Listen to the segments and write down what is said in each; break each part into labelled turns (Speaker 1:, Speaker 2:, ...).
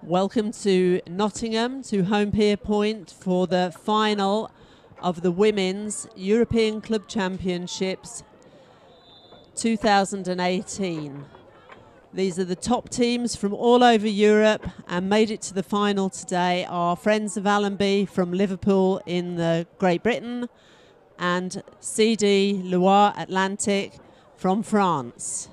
Speaker 1: Welcome to Nottingham, to Home Pier Point for the final of the Women's European Club Championships 2018. These are the top teams from all over Europe, and made it to the final today are Friends of Allenby from Liverpool in the Great Britain and CD Loire Atlantic from France.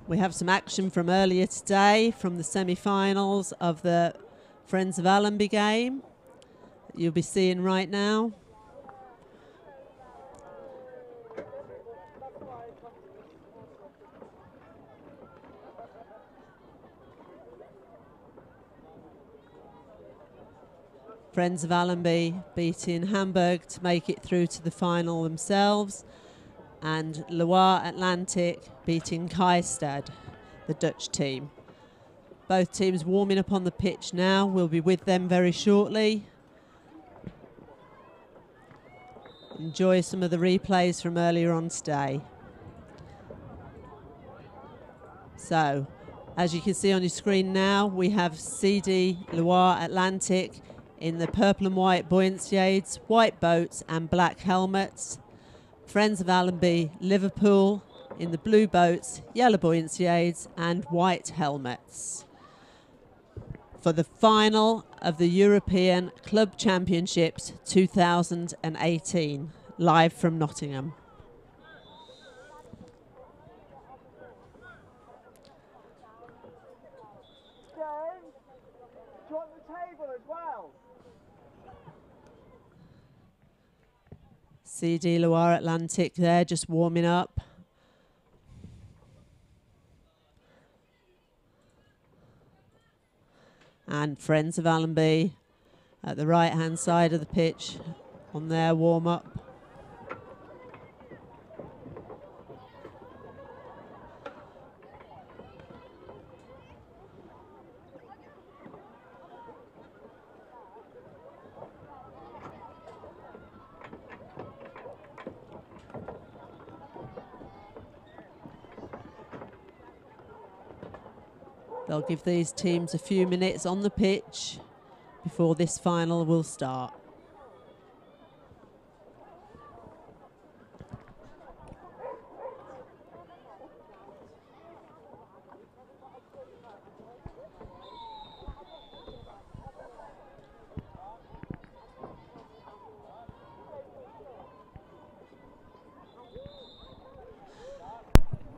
Speaker 1: We have some action from earlier today from the semi-finals of the Friends of Allenby game that you'll be seeing right now. Friends of Allenby beating Hamburg to make it through to the final themselves, and Loire Atlantic beating Kystad, the Dutch team. Both teams warming up on the pitch now. We'll be with them very shortly. Enjoy some of the replays from earlier on today. So, as you can see on your screen now, we have CD Loire Atlantic in the purple and white buoyancy aids, white boats and black helmets. Friends of Allenby Liverpool in the blue boats, yellow buoyancy aids and white helmets for the final of the European Club Championships 2018, live from Nottingham.
Speaker 2: James, do you want the table as well?
Speaker 1: CD Loire Atlantic there, just warming up. And Friends of Allenby at the right-hand side of the pitch on their warm-up. They'll give these teams a few minutes on the pitch before this final will start.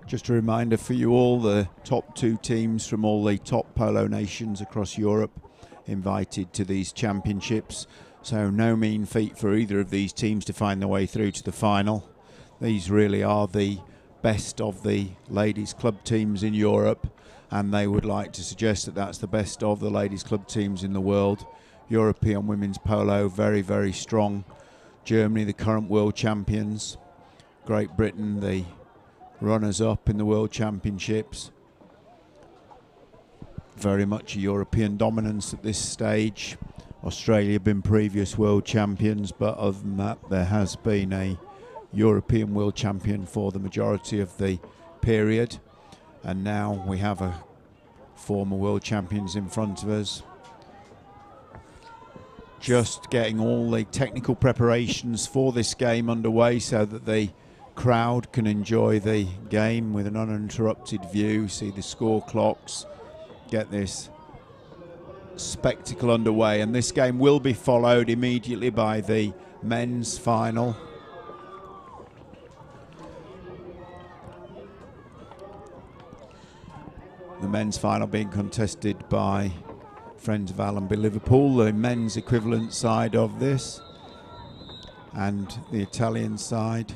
Speaker 3: Just a reminder for you all, the top two teams from all the top polo nations across Europe invited to these championships. So no mean feat for either of these teams to find their way through to the final. These really are the best of the ladies club teams in Europe, and they would like to suggest that that's the best of the ladies club teams in the world. European women's polo, very, very strong. Germany, the current world champions. Great Britain, the runners-up in the World Championships. Very much a European dominance at this stage. Australia have been previous world champions, but other than that, there has been a European world champion for the majority of the period. And now we have a former world champions in front of us. Just getting all the technical preparations for this game underway so that the crowd can enjoy the game with an uninterrupted view, see the score clocks, get this spectacle underway. And this game will be followed immediately by the men's final. The men's final being contested by Friends of Allenby Liverpool, the men's equivalent side of this, and the Italian side,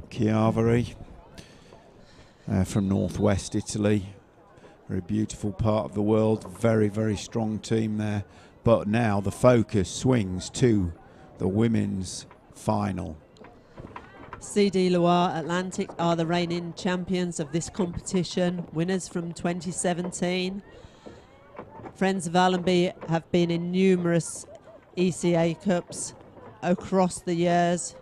Speaker 3: Chiavari, from northwest Italy. Very beautiful part of the world, very, very strong team there. But now the focus swings to the women's final.
Speaker 1: CD Loire Atlantic are the reigning champions of this competition, winners from 2017. Friends of Allenby have been in numerous ECA Cups across the years.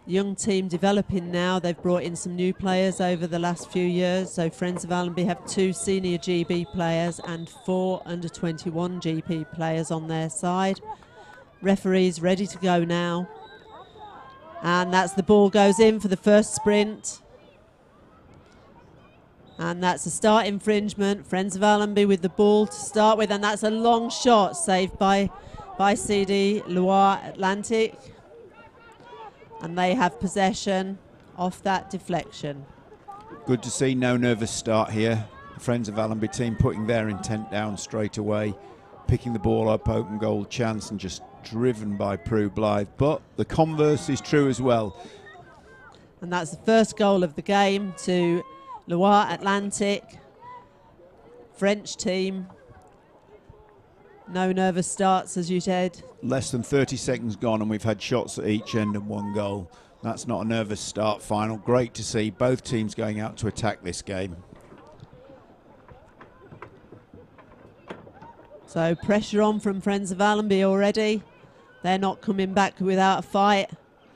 Speaker 1: Young team developing now. They've brought in some new players over the last few years. So Friends of Allenby have 2 senior GB players and 4 under-21 GP players on their side. Referees ready to go now. And that's the ball goes in for the first sprint. And that's a start infringement. Friends of Allenby with the ball to start with. And that's a long shot saved by CD Loire Atlantic. And they have possession off that deflection.
Speaker 3: Good to see no nervous start here. The Friends of Allenby team putting their intent down straight away, picking the ball up, open goal chance, and just driven by Prue Blythe. But the converse is true as well.
Speaker 1: And that's the first goal of the game to Loire Atlantic. French team. No nervous starts, as you said.
Speaker 3: Less than 30 seconds gone and we've had shots at each end and 1 goal. That's not a nervous start final. Great to see both teams going out to attack this game.
Speaker 1: So pressure on from Friends of Allenby already. They're not coming back without a fight.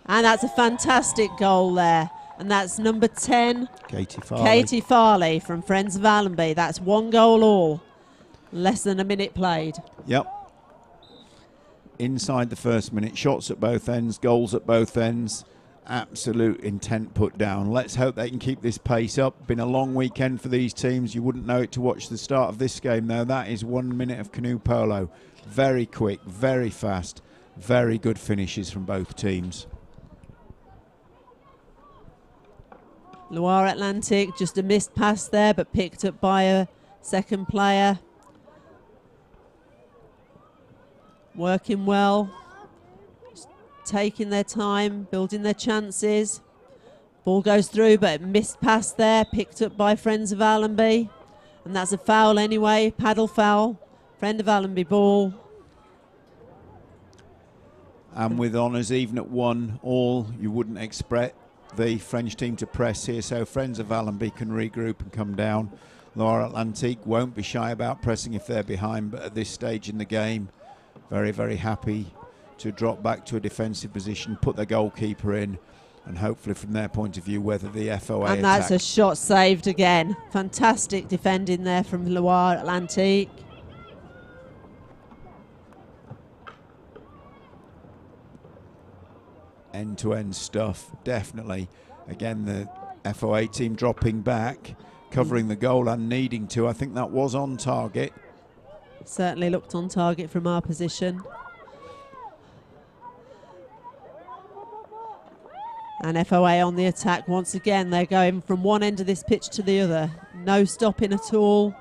Speaker 1: And that's a fantastic goal there. And that's number 10, Katie Farley from Friends of Allenby. That's 1 goal all. Less than a minute played.
Speaker 3: Yep. Inside the first minute, shots at both ends, goals at both ends, absolute intent put down. Let's hope they can keep this pace up. Been a long weekend for these teams. You wouldn't know it to watch the start of this game though. That is 1 minute of canoe polo. Very quick, very fast, very good finishes from both teams.
Speaker 1: Loire Atlantic, just a missed pass there, but picked up by a second player. Working well, just taking their time, building their chances. Ball goes through, but a missed pass there, picked up by Friends of Allenby. And that's a foul anyway, paddle foul. Friend of Allenby ball.
Speaker 3: And with honours even at 1-1, you wouldn't expect the French team to press here, so Friends of Allenby can regroup and come down. Loire Atlantique won't be shy about pressing if they're behind, but at this stage in the game, very, very happy to drop back to a defensive position, put their goalkeeper in, and hopefully from their point of view weather the FOA
Speaker 1: and
Speaker 3: attack.
Speaker 1: That's a shot saved again. Fantastic defending there from Loire Atlantique.
Speaker 3: End-to-end stuff, definitely. Again, the FOA team dropping back, covering the goal and needing to. I think that was on target.
Speaker 1: Certainly looked on target from our position. And FOA on the attack once again. They're going from one end of this pitch to the other. No stopping at all.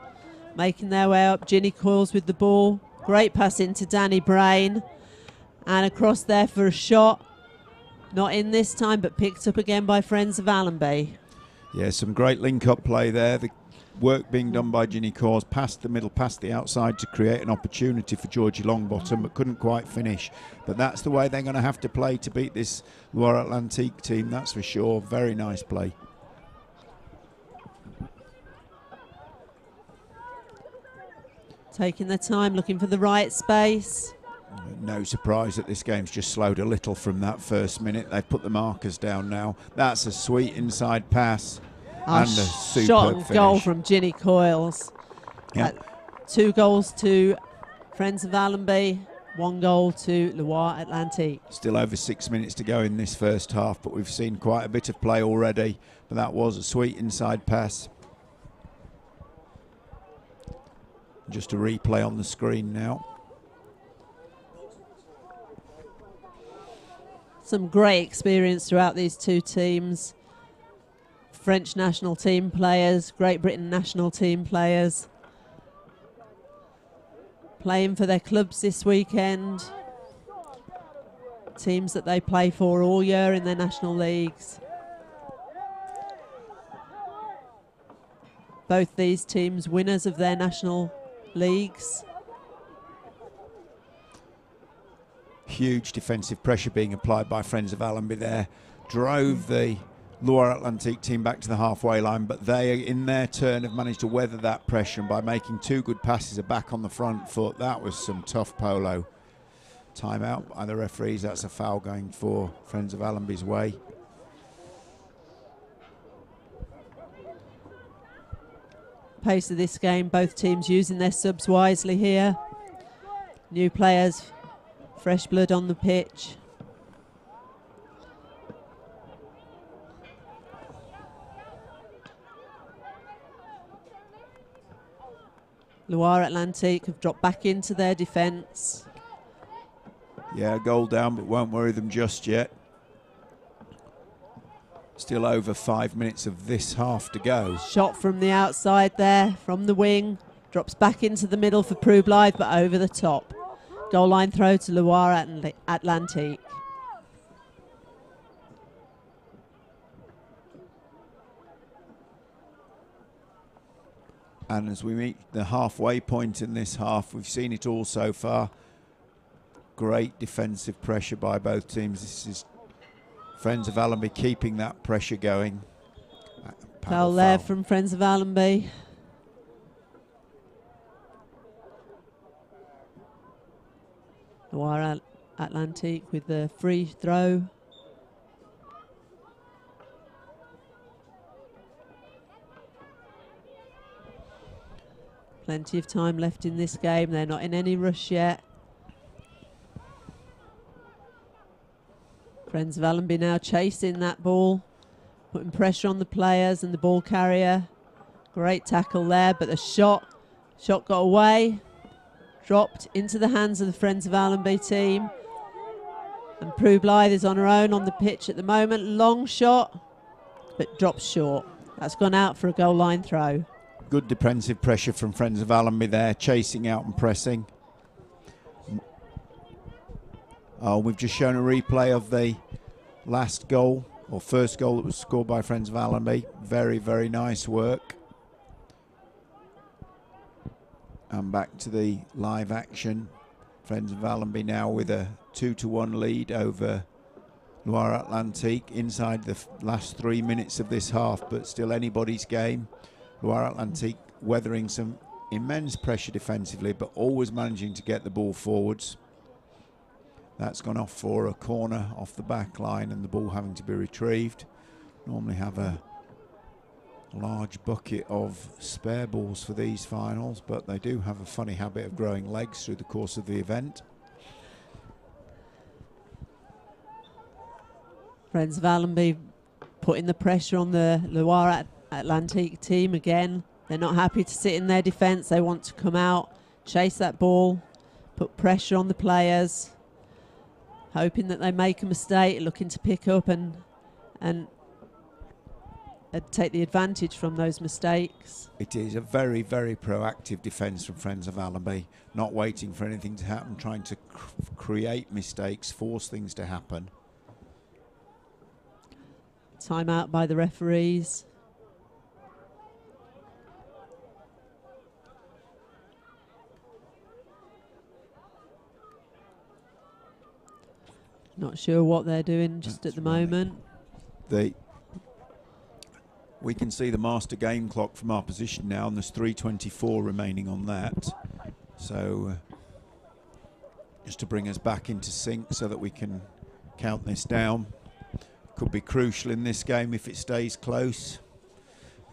Speaker 1: Making their way up. Ginny Coils with the ball. Great pass into Danny Brain. And across there for a shot. Not in this time, but picked up again by Friends of Allenby.
Speaker 3: Yeah, some great link-up play there. The work being done by Ginny Coils past the middle, past the outside to create an opportunity for Georgie Longbottom, but couldn't quite finish. But that's the way they're going to have to play to beat this Loire Atlantique team, that's for sure. Very nice play.
Speaker 1: Taking their time, looking for the right space.
Speaker 3: No surprise that this game's just slowed a little from that first minute. They've put the markers down now. That's a sweet inside pass and a superb
Speaker 1: shot and
Speaker 3: finish.
Speaker 1: goal from Ginny Coils.
Speaker 3: Yep.
Speaker 1: 2 goals to Friends of Allenby, 1 goal to Loire Atlantique.
Speaker 3: Still over 6 minutes to go in this first half, but we've seen quite a bit of play already. But that was a sweet inside pass. Just a replay on the screen now.
Speaker 1: Some great experience throughout these 2 teams. French national team players, Great Britain national team players. Playing for their clubs this weekend. Teams that they play for all year in their national leagues. Both these teams winners of their national leagues.
Speaker 3: Huge defensive pressure being applied by Friends of Allenby there. Drove the Loire Atlantique team back to the halfway line, but they, in their turn, have managed to weather that pressure, and by making 2 good passes are back on the front foot. That was some tough polo. Timeout by the referees. That's a foul going for Friends of Allenby's way.
Speaker 1: Pace of this game, both teams using their subs wisely here. New players, fresh blood on the pitch. Loire Atlantique have dropped back into their defence.
Speaker 3: Yeah, goal down, but won't worry them just yet. Still over 5 minutes of this half to go.
Speaker 1: Shot from the outside there, from the wing. Drops back into the middle for Prue Blythe, but over the top. Goal line throw to Loire Atlantique.
Speaker 3: And as we meet the halfway point in this half, we've seen it all so far. Great defensive pressure by both teams. This is Friends of Allenby keeping that pressure going.
Speaker 1: Foul there from Friends of Allenby. Loire Atlantique with the free throw. Plenty of time left in this game. They're not in any rush yet. Friends of Allenby now chasing that ball, putting pressure on the players and the ball carrier. Great tackle there, but the shot got away, dropped into the hands of the Friends of Allenby team. And Prue Blythe is on her own on the pitch at the moment. Long shot, but drops short. That's gone out for a goal line throw.
Speaker 3: Good defensive pressure from Friends of Allenby there, chasing out and pressing. Oh, we've just shown a replay of the last goal, or first goal that was scored by Friends of Allenby. Very, very nice work. And back to the live action. Friends of Allenby now with a 2-1 lead over Loire Atlantique inside the last 3 minutes of this half, but still anybody's game. Loire Atlantique weathering some immense pressure defensively, but always managing to get the ball forwards. That's gone off for a corner off the back line, and the ball having to be retrieved. Normally have a large bucket of spare balls for these finals, but they do have a funny habit of growing legs through the course of the event.
Speaker 1: Friends of Allenby putting the pressure on the Loire Atlantique team again. They're not happy to sit in their defence. They want to come out, chase that ball, put pressure on the players, hoping that they make a mistake, looking to pick up and take the advantage from those mistakes.
Speaker 3: It is a very, very proactive defence from Friends of Allenby, not waiting for anything to happen, trying to create mistakes, force things to happen.
Speaker 1: Time out by the referees. Not sure what they're doing just at the moment.
Speaker 3: We can see the master game clock from our position now, and there's 3:24 remaining on that. So just to bring us back into sync so that we can count this down. Could be crucial in this game if it stays close.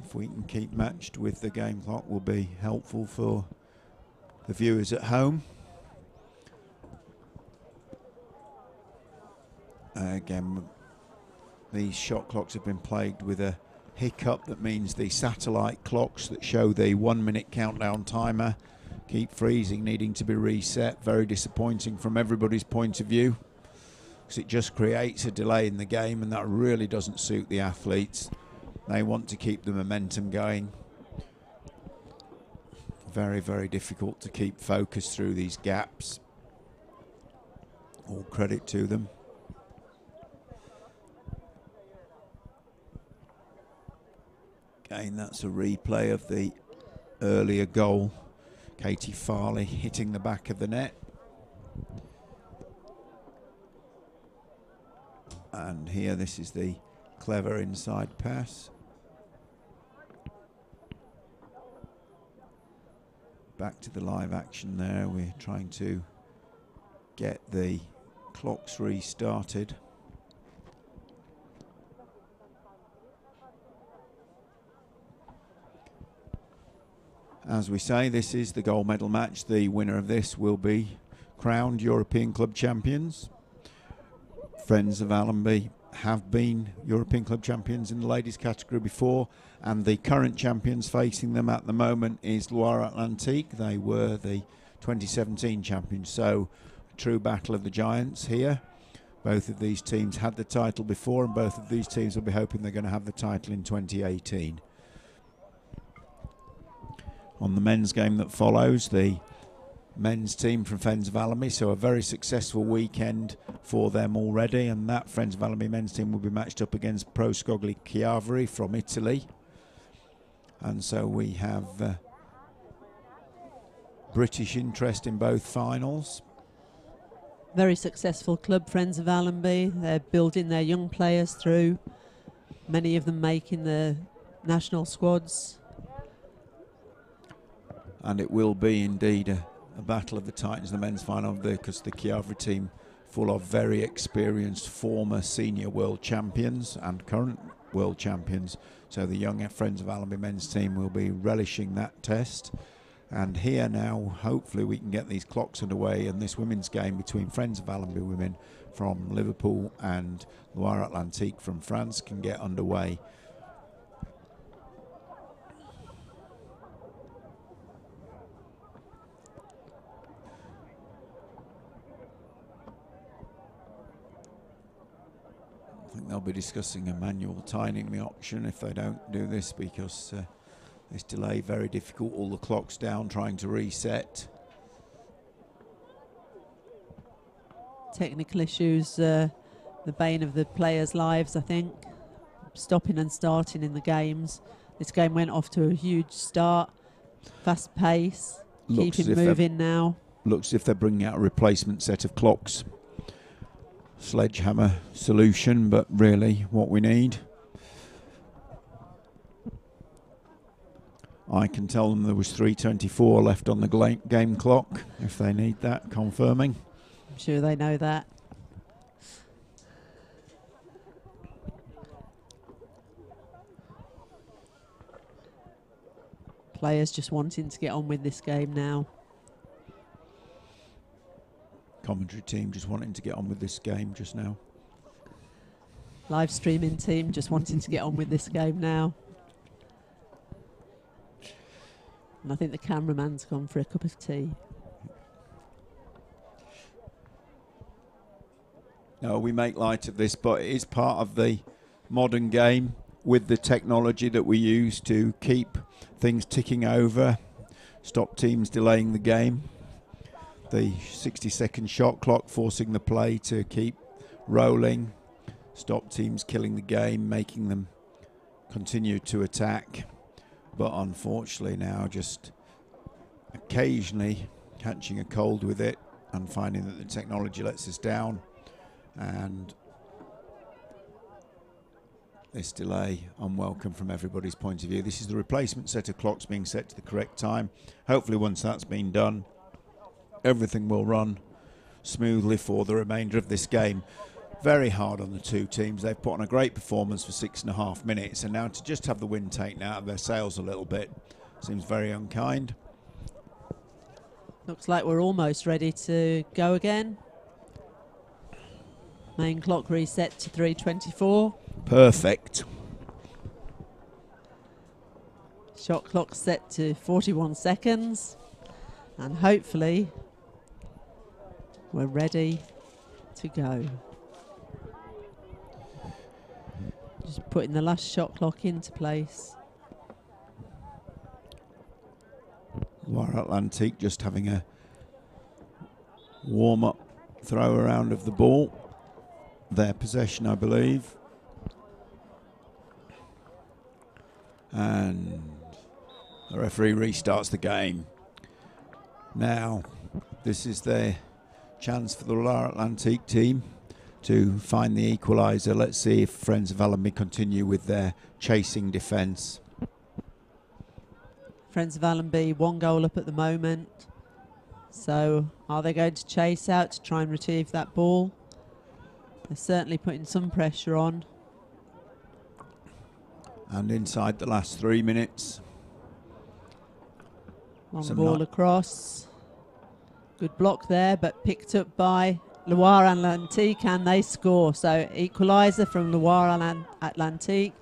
Speaker 3: If we can keep matched with the game clock, will be helpful for the viewers at home. Again, these shot clocks have been plagued with a hiccup. That means the satellite clocks that show the 1 minute countdown timer keep freezing, needing to be reset. Very disappointing from everybody's point of view, because it just creates a delay in the game, and that really doesn't suit the athletes. They want to keep the momentum going. Very, very difficult to keep focus through these gaps. All credit to them. Again, that's a replay of the earlier goal. Katie Farley hitting the back of the net. And here, this is the Clever inside pass. Back to the live action there. We're trying to get the clocks restarted. As we say, this is the gold medal match. The winner of this will be crowned European Club champions. Friends of Allenby have been European Club champions in the ladies category before, and the current champions facing them at the moment is Loire Atlantique. They were the 2017 champions, so a true battle of the giants here. Both of these teams had the title before, and both of these teams will be hoping they're going to have the title in 2018. On the men's game that follows, the men's team from Friends of Allenby, so a very successful weekend for them already, and that Friends of Allenby men's team will be matched up against Pro Scogli Chiavari from Italy. And so we have British interest in both finals.
Speaker 1: Very successful club, Friends of Allenby. They're building their young players through, many of them making the national squads.
Speaker 3: And it will be indeed a battle of the titans in the men's final, because the Chiavari team full of very experienced former senior world champions and current world champions. So the young Friends of Allenby men's team will be relishing that test. And here now, hopefully we can get these clocks underway, and this women's game between Friends of Allenby women from Liverpool and Loire Atlantique from France can get underway. I think they'll be discussing a manual timing the option if they don't do this, because this delay very difficult. All the clocks down, trying to reset.
Speaker 1: Technical issues, the bane of the players' lives, I think. Stopping and starting in the games. This game went off to a huge start. Fast pace. Keep it moving now.
Speaker 3: Looks as if they're bringing out a replacement set of clocks. Sledgehammer solution, but really what we need. I can tell them there was 3:24 left on the game clock if they need that confirming.
Speaker 1: I'm sure they know that. Players just wanting to get on with this game now.
Speaker 3: Commentary team just wanting to get on with this game just now.
Speaker 1: Live streaming team just wanting to get on with this game now. And I think the cameraman's gone for a cup of tea.
Speaker 3: No, we make light of this, but it is part of the modern game with the technology that we use to keep things ticking over, stop teams delaying the game. The 60-second shot clock forcing the play to keep rolling, stop teams killing the game, making them continue to attack. But unfortunately now just occasionally catching a cold with it and finding that the technology lets us down. And this delay unwelcome from everybody's point of view. This is the replacement set of clocks being set to the correct time. Hopefully once that's been done, everything will run smoothly for the remainder of this game. Very hard on the two teams. They've put on a great performance for 6.5 minutes, and now to just have the wind taken out of their sails a little bit seems very unkind.
Speaker 1: Looks like we're almost ready to go again. Main clock reset to 3:24.
Speaker 3: Perfect.
Speaker 1: Shot clock set to 41 seconds. And hopefully we're ready to go. Just putting the last shot clock into place.
Speaker 3: Loire Atlantique just having a warm-up throw around of the ball. Their possession, I believe. And the referee restarts the game. Now, this is their chance for the Loire Atlantique team. to find the equaliser. Let's see if Friends of Allenby continue with their chasing defence.
Speaker 1: Friends of Allenby 1 goal up at the moment. So are they going to chase out to try and retrieve that ball? They're certainly putting some pressure on.
Speaker 3: And inside the last 3 minutes.
Speaker 1: Long ball across. Good block there, but picked up by Loire Atlantique, and they score. So equaliser from Loire Atlantique.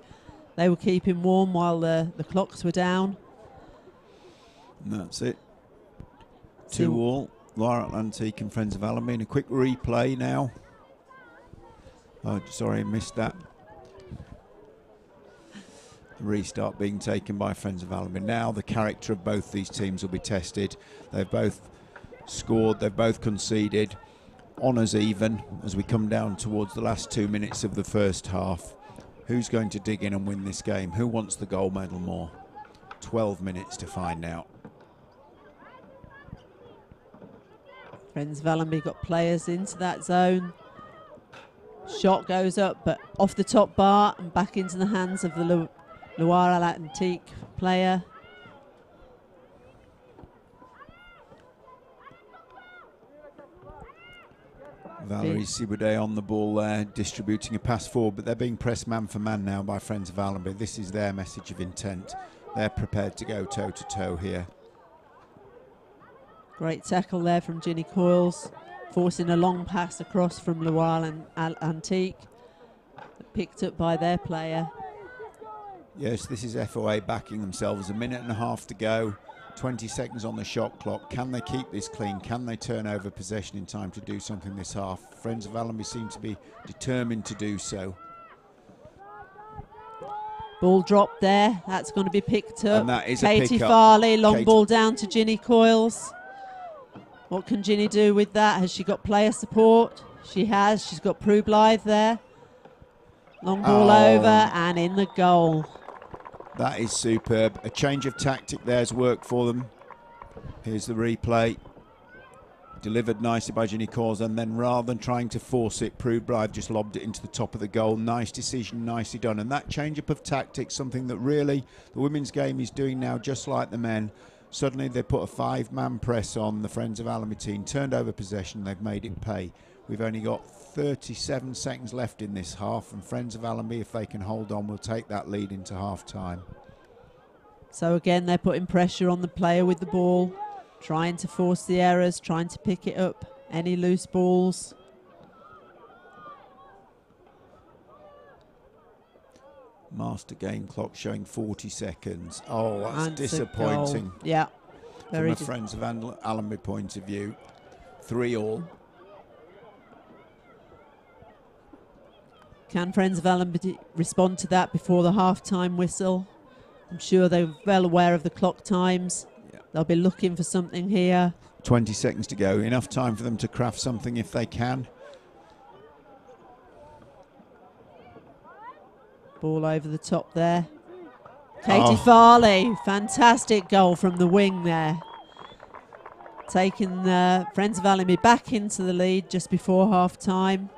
Speaker 1: They were keeping warm while the clocks were down.
Speaker 3: And that's it. 2-2, Loire Atlantique and Friends of Allenby. And a quick replay now. Oh, sorry, I missed that. The restart being taken by Friends of Allenby. Now the character of both these teams will be tested. They've both scored, they've both conceded. Honours even as we come down towards the last 2 minutes of the first half. Who's going to dig in and win this game? Who wants the gold medal more? 12 minutes to find out.
Speaker 1: Friends of Allenby got players into that zone. Shot goes up, but off the top bar and back into the hands of the Loire Atlantique player.
Speaker 3: Valerie Siboudet on the ball there, distributing a pass forward, but they're being pressed man for man now by Friends of Allenby. This is their message of intent. They're prepared to go toe-to-toe here.
Speaker 1: Great tackle there from Ginny Coyles, forcing a long pass across from Loire Atlantique, picked up by their player.
Speaker 3: Yes, this is FOA backing themselves. 1.5 minutes to go, 20 seconds on the shot clock. Can they keep this clean? Can they turn over possession in time to do something this half? Friends of Allenby seem to be determined to do so.
Speaker 1: Ball dropped there. That's going to be picked up.
Speaker 3: And that is
Speaker 1: Katie
Speaker 3: a pick-up.
Speaker 1: Farley, long ball down to Ginny Coyles. What can Ginny do with that? Has she got player support? She has. She's got Prue Blythe there. Long ball over and in the goal.
Speaker 3: That is superb. A change of tactic there's worked for them. Here's the replay. Delivered nicely by Ginny Coyles, and then rather than trying to force it, Prue Blythe just lobbed it into the top of the goal. Nice decision, nicely done. And that change-up of tactics, something that really the women's game is doing now, just like the men. Suddenly they put a 5-man press on the Friends of Allenby team, turned over possession, they've made it pay. We've only got 37 seconds left in this half, and Friends of Allenby, if they can hold on, will take that lead into half-time.
Speaker 1: So again, they're putting pressure on the player with the ball, trying to force the errors, trying to pick it up, any loose balls.
Speaker 3: Master game clock showing 40 seconds. Oh, that's
Speaker 1: And
Speaker 3: disappointing.
Speaker 1: Yeah, very
Speaker 3: from a Friends of Allenby point of view. 3-3.
Speaker 1: Can Friends of Allenby respond to that before the half-time whistle? I'm sure they're well aware of the clock times.
Speaker 3: Yeah.
Speaker 1: They'll be looking for something here.
Speaker 3: 20 seconds to go. Enough time for them to craft something if they can.
Speaker 1: Ball over the top there. Katie Farley, fantastic goal from the wing there. Taking Friends of Allenby back into the lead just before half-time.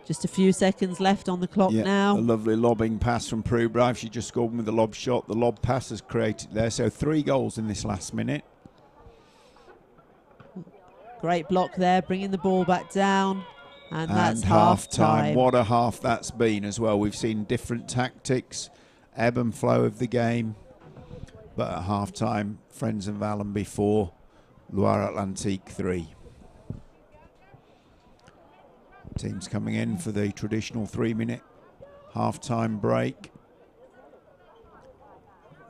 Speaker 1: Just a few seconds left on the clock now.
Speaker 3: A lovely lobbing pass from Prue Blythe. She just scored with a lob shot. The lob pass has created there. So 3 goals in this last minute.
Speaker 1: Great block there, bringing the ball back down. And that's half-time.
Speaker 3: What a half that's been as well. We've seen different tactics, ebb and flow of the game. But at half-time, Friends of Allenby 4, Loire Atlantique 3. Teams coming in for the traditional 3-minute half-time break.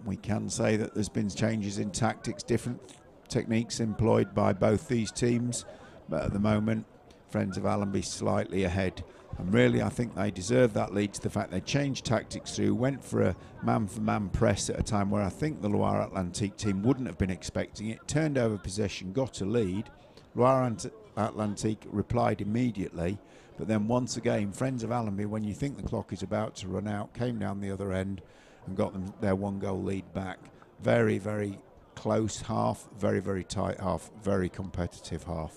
Speaker 3: We can say that there's been changes in tactics, different techniques employed by both these teams, but at the moment Friends of Allenby slightly ahead, and really I think they deserve that lead to the fact they changed tactics through, went for a man-for-man press at a time where I think the Loire Atlantique team wouldn't have been expecting it, turned over possession, got a lead. Loire Atlantique replied immediately, but then once again Friends of Allenby, when you think the clock is about to run out, came down the other end and got them their 1-goal lead back. Very, very close half, very, very tight half, very competitive half.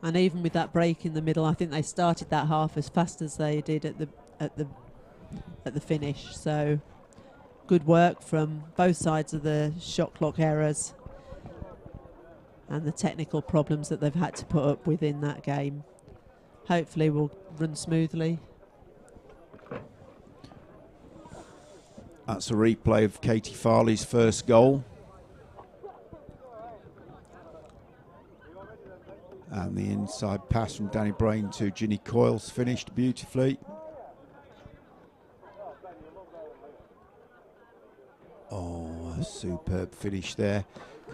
Speaker 1: And even with that break in the middle, I think they started that half as fast as they did at the finish. So good work from both sides of the shot clock errors and the technical problems that they've had to put up with in that game. Hopefully will run smoothly.
Speaker 3: That's a replay of Katie Farley's first goal. And the inside pass from Danny Brain to Ginny Coyles finished beautifully. Oh, a superb finish there.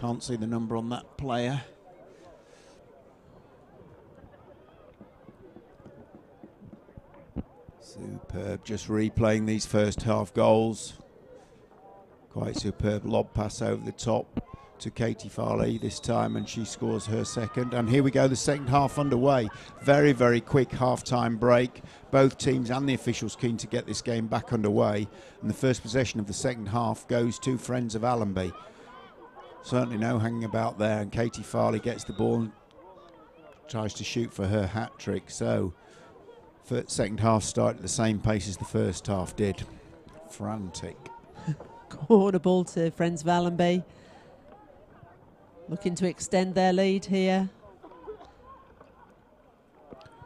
Speaker 3: Can't see the number on that player. Superb, just replaying these first half goals. Quite superb lob pass over the top to Katie Farley this time, and she scores her second. And here we go, the second half underway. Very, very quick half-time break. Both teams and the officials keen to get this game back underway. And the first possession of the second half goes to Friends of Allenby. Certainly no hanging about there, and Katie Farley gets the ball and tries to shoot for her hat-trick. So, the second half started at the same pace as the first half did. Frantic.
Speaker 1: Corner ball to Friends of Allenby. Looking to extend their lead here.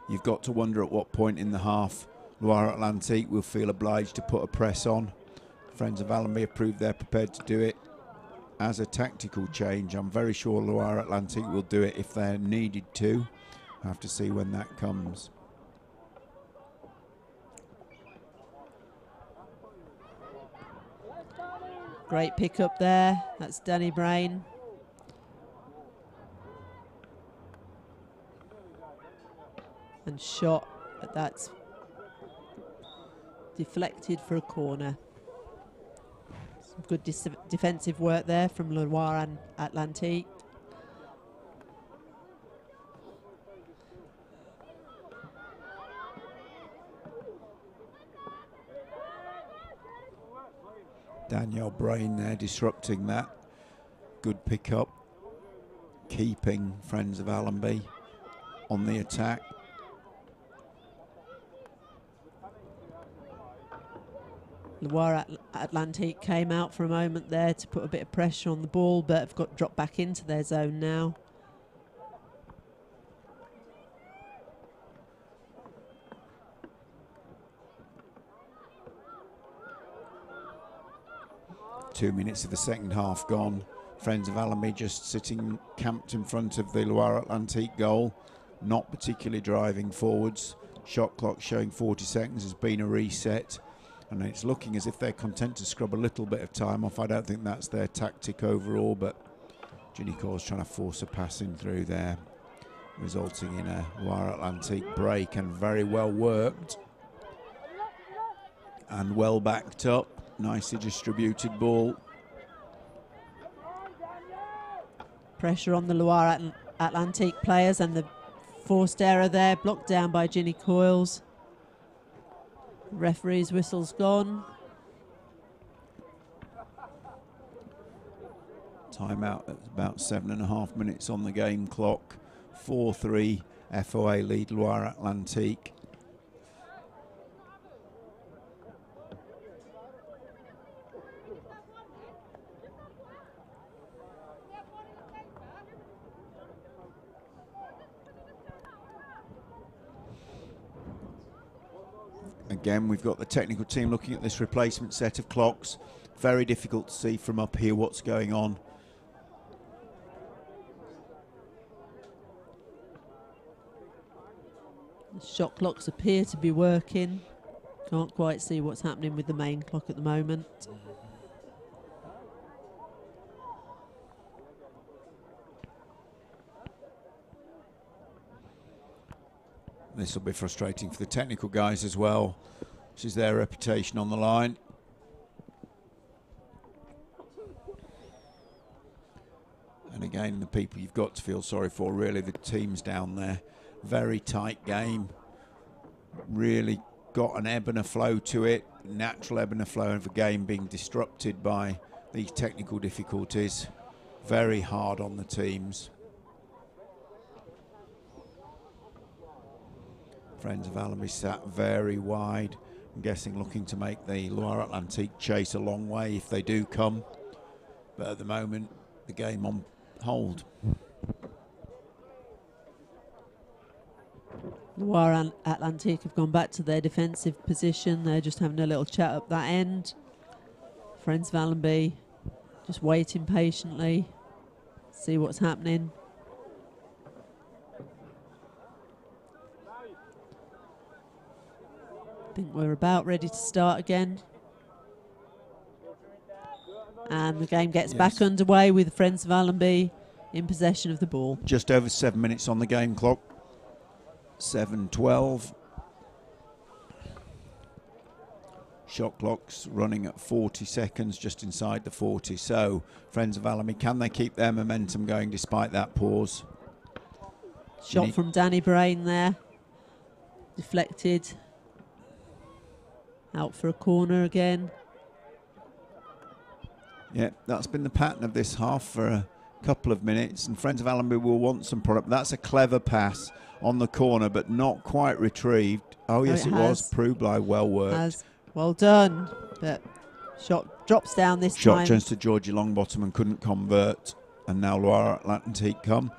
Speaker 3: You've got to wonder at what point in the half Loire Atlantique will feel obliged to put a press on. Friends of Allenby have proved they're prepared to do it as a tactical change. I'm very sure Loire Atlantique will do it if they're needed to. I have to see when that comes.
Speaker 1: Great pick up there. That's Danny Brain. And shot, but that's deflected for a corner. Some good defensive work there from Loire and Atlantique.
Speaker 3: Danielle Brain there disrupting that. Good pick up, keeping Friends of Allenby on the attack.
Speaker 1: Loire Atlantique came out for a moment there to put a bit of pressure on the ball, but have got dropped back into their zone now.
Speaker 3: Two minutes of the second half gone. Friends of Allenby just sitting camped in front of the Loire Atlantique goal, not particularly driving forwards. Shot clock showing 40 seconds has been a reset, and it's looking as if they're content to scrub a little bit of time off. I don't think that's their tactic overall, but Ginny Cole's trying to force a pass in through there, resulting in a Loire Atlantique break, and very well worked and well backed up. Nicely distributed ball.
Speaker 1: Pressure on the Loire Atlantique players, and the forced error there blocked down by Ginny Coyles. Referee's whistle's gone.
Speaker 3: Timeout at about 7.5 minutes on the game clock. 4-3 FOA lead Loire Atlantique. Again, we've got the technical team looking at this replacement set of clocks. Very difficult to see from up here what's going on.
Speaker 1: The shot clocks appear to be working. Can't quite see what's happening with the main clock at the moment.
Speaker 3: This will be frustrating for the technical guys as well. This is their reputation on the line. And again, the people you've got to feel sorry for, really, the teams down there. Very tight game. Really got an ebb and a flow to it. Natural ebb and a flow of a game being disrupted by these technical difficulties. Very hard on the teams. Friends of Allenby sat very wide. I'm guessing looking to make the Loire Atlantique chase a long way if they do come. But at the moment, the game on hold.
Speaker 1: Loire Atlantique have gone back to their defensive position. They're just having a little chat up that end. Friends of Allenby just waiting patiently, see what's happening. I think we're about ready to start again. And the game gets back underway with Friends of Allenby in possession of the ball.
Speaker 3: Just over 7 minutes on the game clock. 7:12. Shot clock's running at 40 seconds, just inside the 40. So, Friends of Allenby, can they keep their momentum going despite that pause?
Speaker 1: Shot from Danny Brain there. Deflected. Out for a corner again.
Speaker 3: Yeah, that's been the pattern of this half for a couple of minutes, and Friends of Allenby will want some product. That's a clever pass on the corner, but not quite retrieved. Oh, yes, it was. Prubly, well worked.
Speaker 1: Well done, but shot drops down this time.
Speaker 3: Shot turns to Georgie Longbottom and couldn't convert, and now Loire Atlantique come.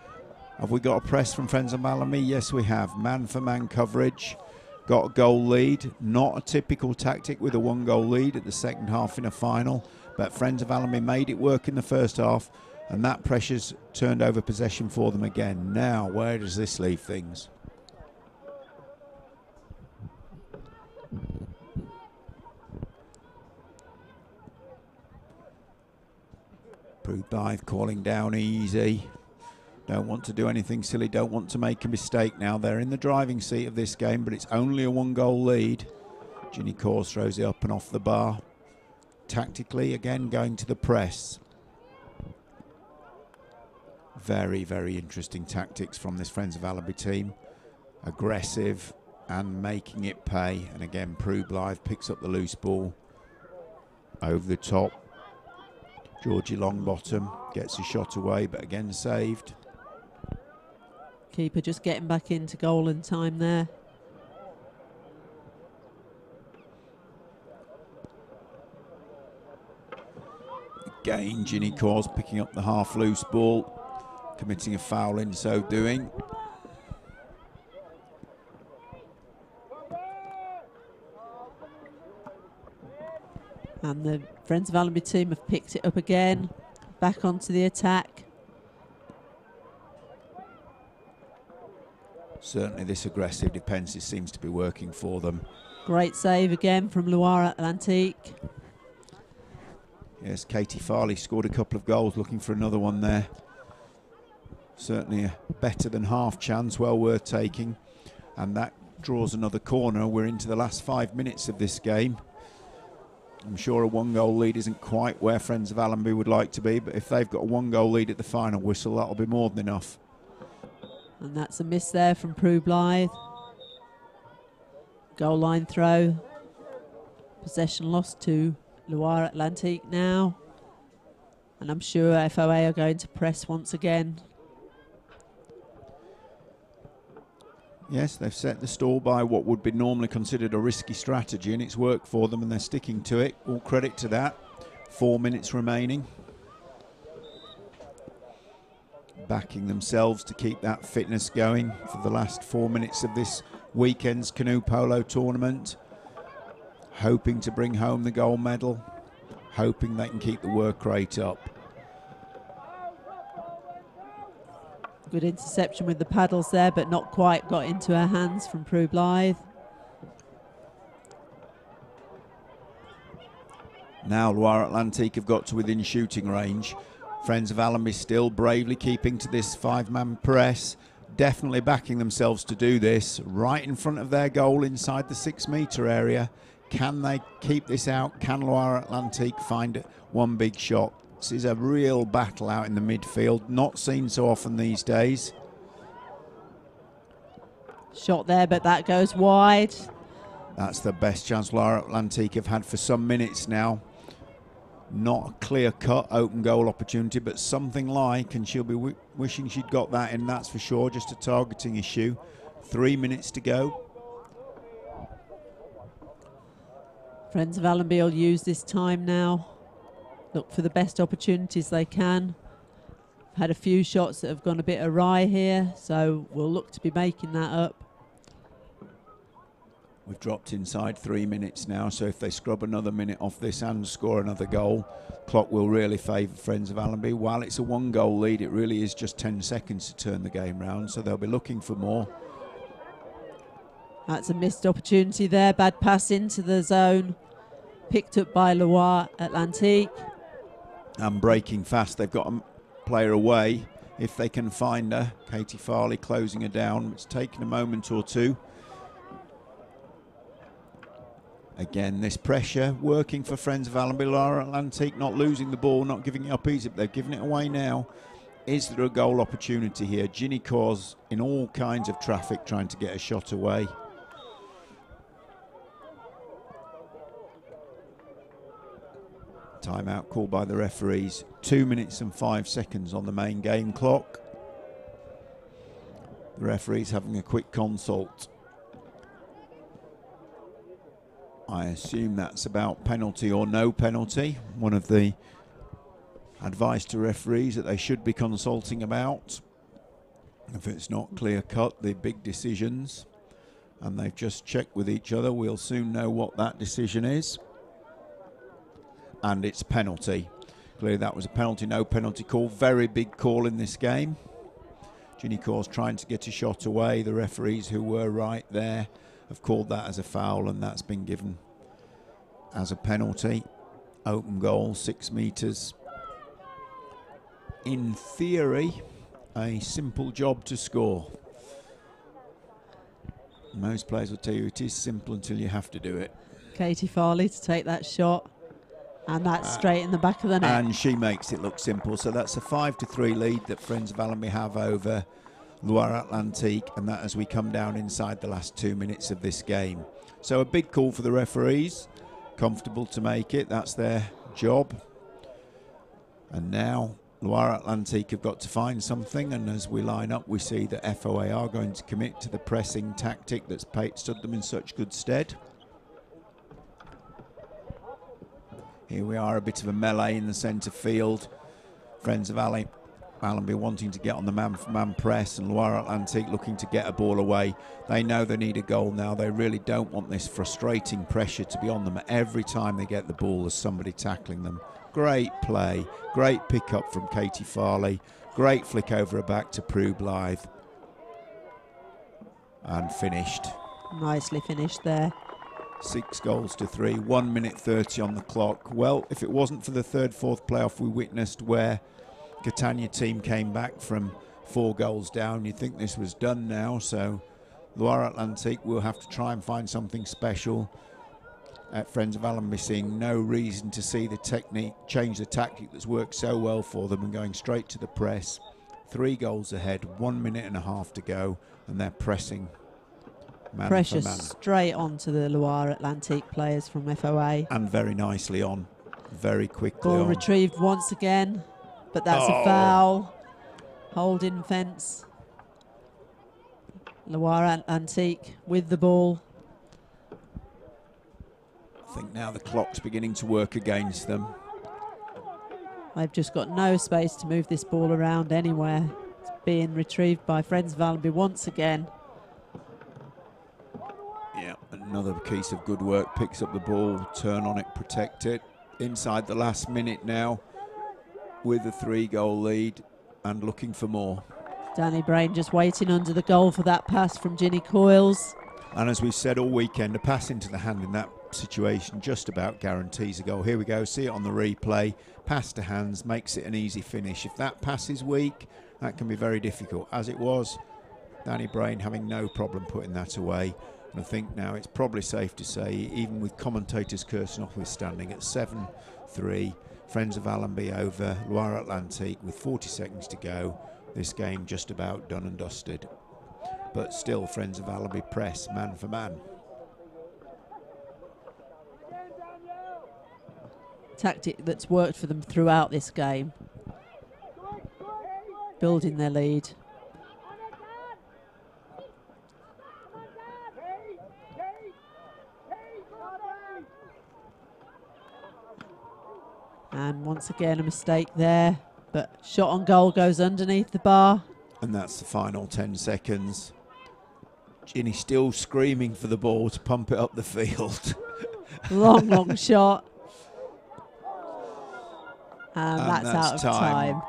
Speaker 3: Have we got a press from Friends of Allenby? Yes, we have. Man-for-man coverage. Got a goal lead. Not a typical tactic with a one-goal lead at the second half in a final, but Friends of Allenby made it work in the first half, and that pressure's turned over possession for them again. Now, where does this leave things? Prubly calling down easy. Don't want to do anything silly, don't want to make a mistake now. They're in the driving seat of this game, but it's only a one-goal lead. Ginny Kors throws it up and off the bar. Tactically, again, going to the press. Very, very interesting tactics from this Friends of Allenby team. Aggressive and making it pay. And again, Prubly picks up the loose ball. Over the top. Georgie Longbottom gets a shot away, but again saved.
Speaker 1: Keeper just getting back into goal in time there.
Speaker 3: Again, Ginny Kors picking up the half loose ball, committing a foul in so doing.
Speaker 1: And the Friends of Allenby team have picked it up again, back onto the attack.
Speaker 3: Certainly this aggressive defence seems to be working for them.
Speaker 1: Great save again from Loire Atlantique.
Speaker 3: Yes, Katie Farley scored a couple of goals, looking for another one there. Certainly a better than half chance, well worth taking. And that draws another corner. We're into the last 5 minutes of this game. I'm sure a one-goal lead isn't quite where Friends of Allenby would like to be, but if they've got a one-goal lead at the final whistle, that'll be more than enough.
Speaker 1: And that's a miss there from Prubly. Goal line throw. Possession lost to Loire Atlantique now. And I'm sure FOA are going to press once again.
Speaker 3: Yes, they've set the stall by what would be normally considered a risky strategy, and it's worked for them and they're sticking to it. All credit to that. 4 minutes remaining. Backing themselves to keep that fitness going for the last 4 minutes of this weekend's Canoe Polo tournament. Hoping to bring home the gold medal. Hoping they can keep the work rate up.
Speaker 1: Good interception with the paddles there, but not quite got into her hands from Prubly.
Speaker 3: Now Loire Atlantique have got to within shooting range. Friends of Allenby still bravely keeping to this five-man press. Definitely backing themselves to do this. Right in front of their goal inside the 6-metre area. Can they keep this out? Can Loire Atlantique find one big shot? This is a real battle out in the midfield. Not seen so often these days.
Speaker 1: Shot there, but that goes wide.
Speaker 3: That's the best chance Loire Atlantique have had for some minutes now. Not a clear-cut open goal opportunity, but something like, and she'll be wishing she'd got that in, that's for sure. Just a targeting issue. 3 minutes to go.
Speaker 1: Friends of Allenby will use this time now. Look for the best opportunities they can. Had a few shots that have gone a bit awry here, so we'll look to be making that up.
Speaker 3: We've dropped inside 3 minutes now, so if they scrub another minute off this and score another goal, clock will really favour Friends of Allenby. While it's a 1-goal lead, it really is just 10 seconds to turn the game round, so they'll be looking for more.
Speaker 1: That's a missed opportunity there. Bad pass into the zone. Picked up by Loire Atlantique.
Speaker 3: And breaking fast. They've got a player away if they can find her. Katie Farley closing her down. It's taken a moment or two. Again, this pressure working for Friends of Allenby. Loire Atlantique not losing the ball, not giving it up easy, but they've given it away now. Is there a goal opportunity here? Ginny Cause in all kinds of traffic trying to get a shot away. Timeout called by the referees. 2 minutes and 5 seconds on the main game clock. The referees having a quick consult. I assume that's about penalty or no penalty. One of the advice to referees that they should be consulting about. If it's not clear cut, the big decisions. And they've just checked with each other. We'll soon know what that decision is. And it's penalty. Clearly that was a penalty, no penalty call. Very big call in this game. Ginny Cause trying to get a shot away. The referees who were right there have called that as a foul, and that's been given as a penalty. Open goal, 6 metres. In theory, a simple job to score. Most players will tell you it is simple until you have to do it.
Speaker 1: Katie Farley to take that shot. And that's straight in the back of the net.
Speaker 3: And she makes it look simple. So that's a 5-3 lead that Friends of Allenby have over Loire Atlantique, and that as we come down inside the last 2 minutes of this game. So a big call for the referees. Comfortable to make it. That's their job. And now Loire Atlantique have got to find something, and as we line up we see that FOA are going to commit to the pressing tactic that's stood them in such good stead. Here we are, a bit of a melee in the centre field. Friends of Allenby wanting to get on the man-for-man press, and Loire Atlantique looking to get a ball away. They know they need a goal now. They really don't want this frustrating pressure to be on them. Every time they get the ball, there's somebody tackling them. Great play, great pick-up from Katie Farley. Great flick over her back to Prue Blythe. And finished.
Speaker 1: Nicely finished there.
Speaker 3: 6-3, 1 minute 30 on the clock. Well, if it wasn't for the third-fourth playoff we witnessed where Catania team came back from 4 goals down, you'd think this was done now. So Loire Atlantique will have to try and find something special. At Friends of Allenby seeing no reason to see the technique, change the tactic that's worked so well for them and going straight to the press. 3 goals ahead, 1 minute and a half to go, and they're pressing.
Speaker 1: Pressure straight onto the Loire Atlantique players from FOA.
Speaker 3: And very nicely on, very quickly
Speaker 1: Ball
Speaker 3: on.
Speaker 1: retrieved once again, but that's a foul. Holding fence. Loire Atlantique with the ball.
Speaker 3: I think now the clock's beginning to work against them.
Speaker 1: They've just got no space to move this ball around anywhere. It's being retrieved by Friends of Allenby once again.
Speaker 3: Yeah, another piece of good work. Picks up the ball, turn on it, protect it. Inside the last minute now with a 3-goal lead and looking for more.
Speaker 1: Danny Brain just waiting under the goal for that pass from Ginny Coyles.
Speaker 3: And as we've said all weekend, a pass into the hand in that situation just about guarantees a goal. Here we go, see it on the replay. Pass to hands, makes it an easy finish. If that pass is weak, that can be very difficult. As it was, Danny Brain having no problem putting that away. And I think now it's probably safe to say, even with commentators cursing notwithstanding, at 7-3, Friends of Allenby over Loire Atlantique with 40 seconds to go. This game just about done and dusted. But still, Friends of Allenby press man for man.
Speaker 1: Tactic that's worked for them throughout this game. Building their lead. And once again, a mistake there. But shot on goal goes underneath the bar.
Speaker 3: And that's the final 10 seconds. Ginny still screaming for the ball to pump it up the field.
Speaker 1: Long shot. And that's out of time.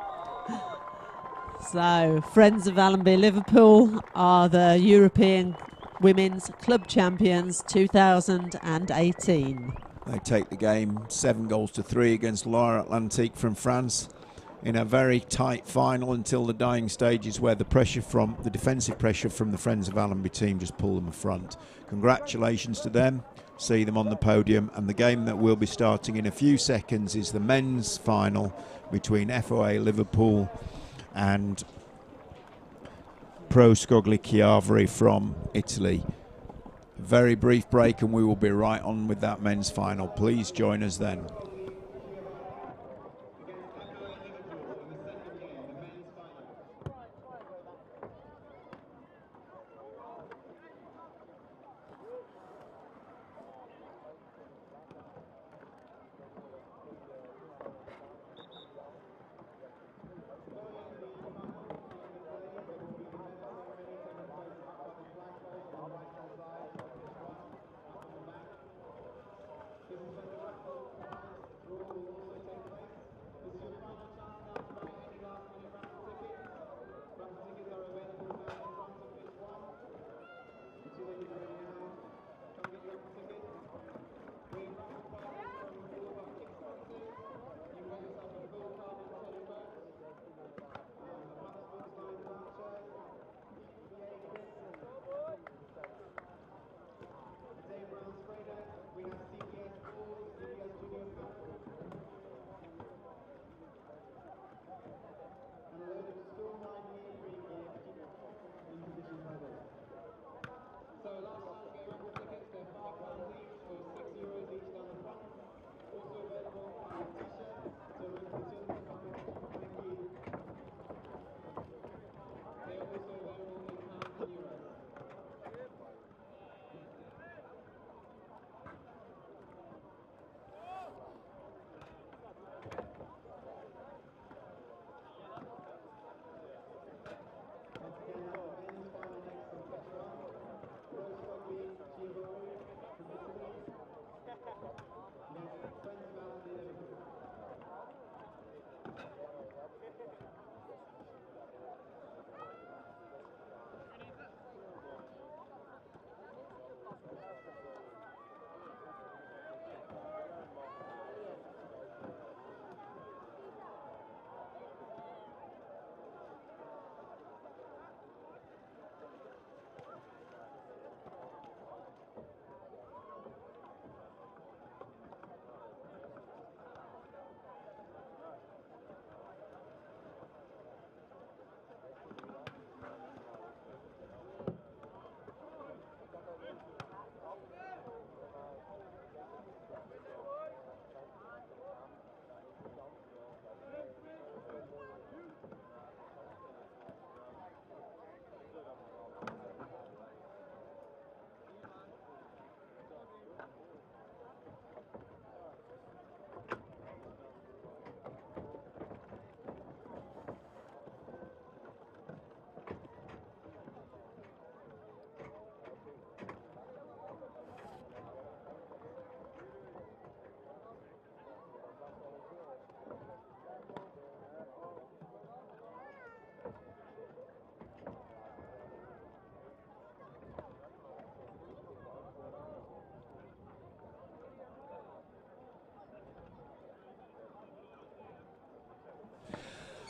Speaker 1: So, Friends of Allenby Liverpool are the European Women's Club Champions 2018.
Speaker 3: They take the game 7-3 against Loire Atlantique from France in a very tight final until the dying stages, where the defensive pressure from the Friends of Allenby team just pulled them front. Congratulations to them. See them on the podium. And the game that will be starting in a few seconds is the men's final between FOA Liverpool and Pro Scogli Chiavari from Italy. Very brief break and we will be right on with that men's final. Please join us then.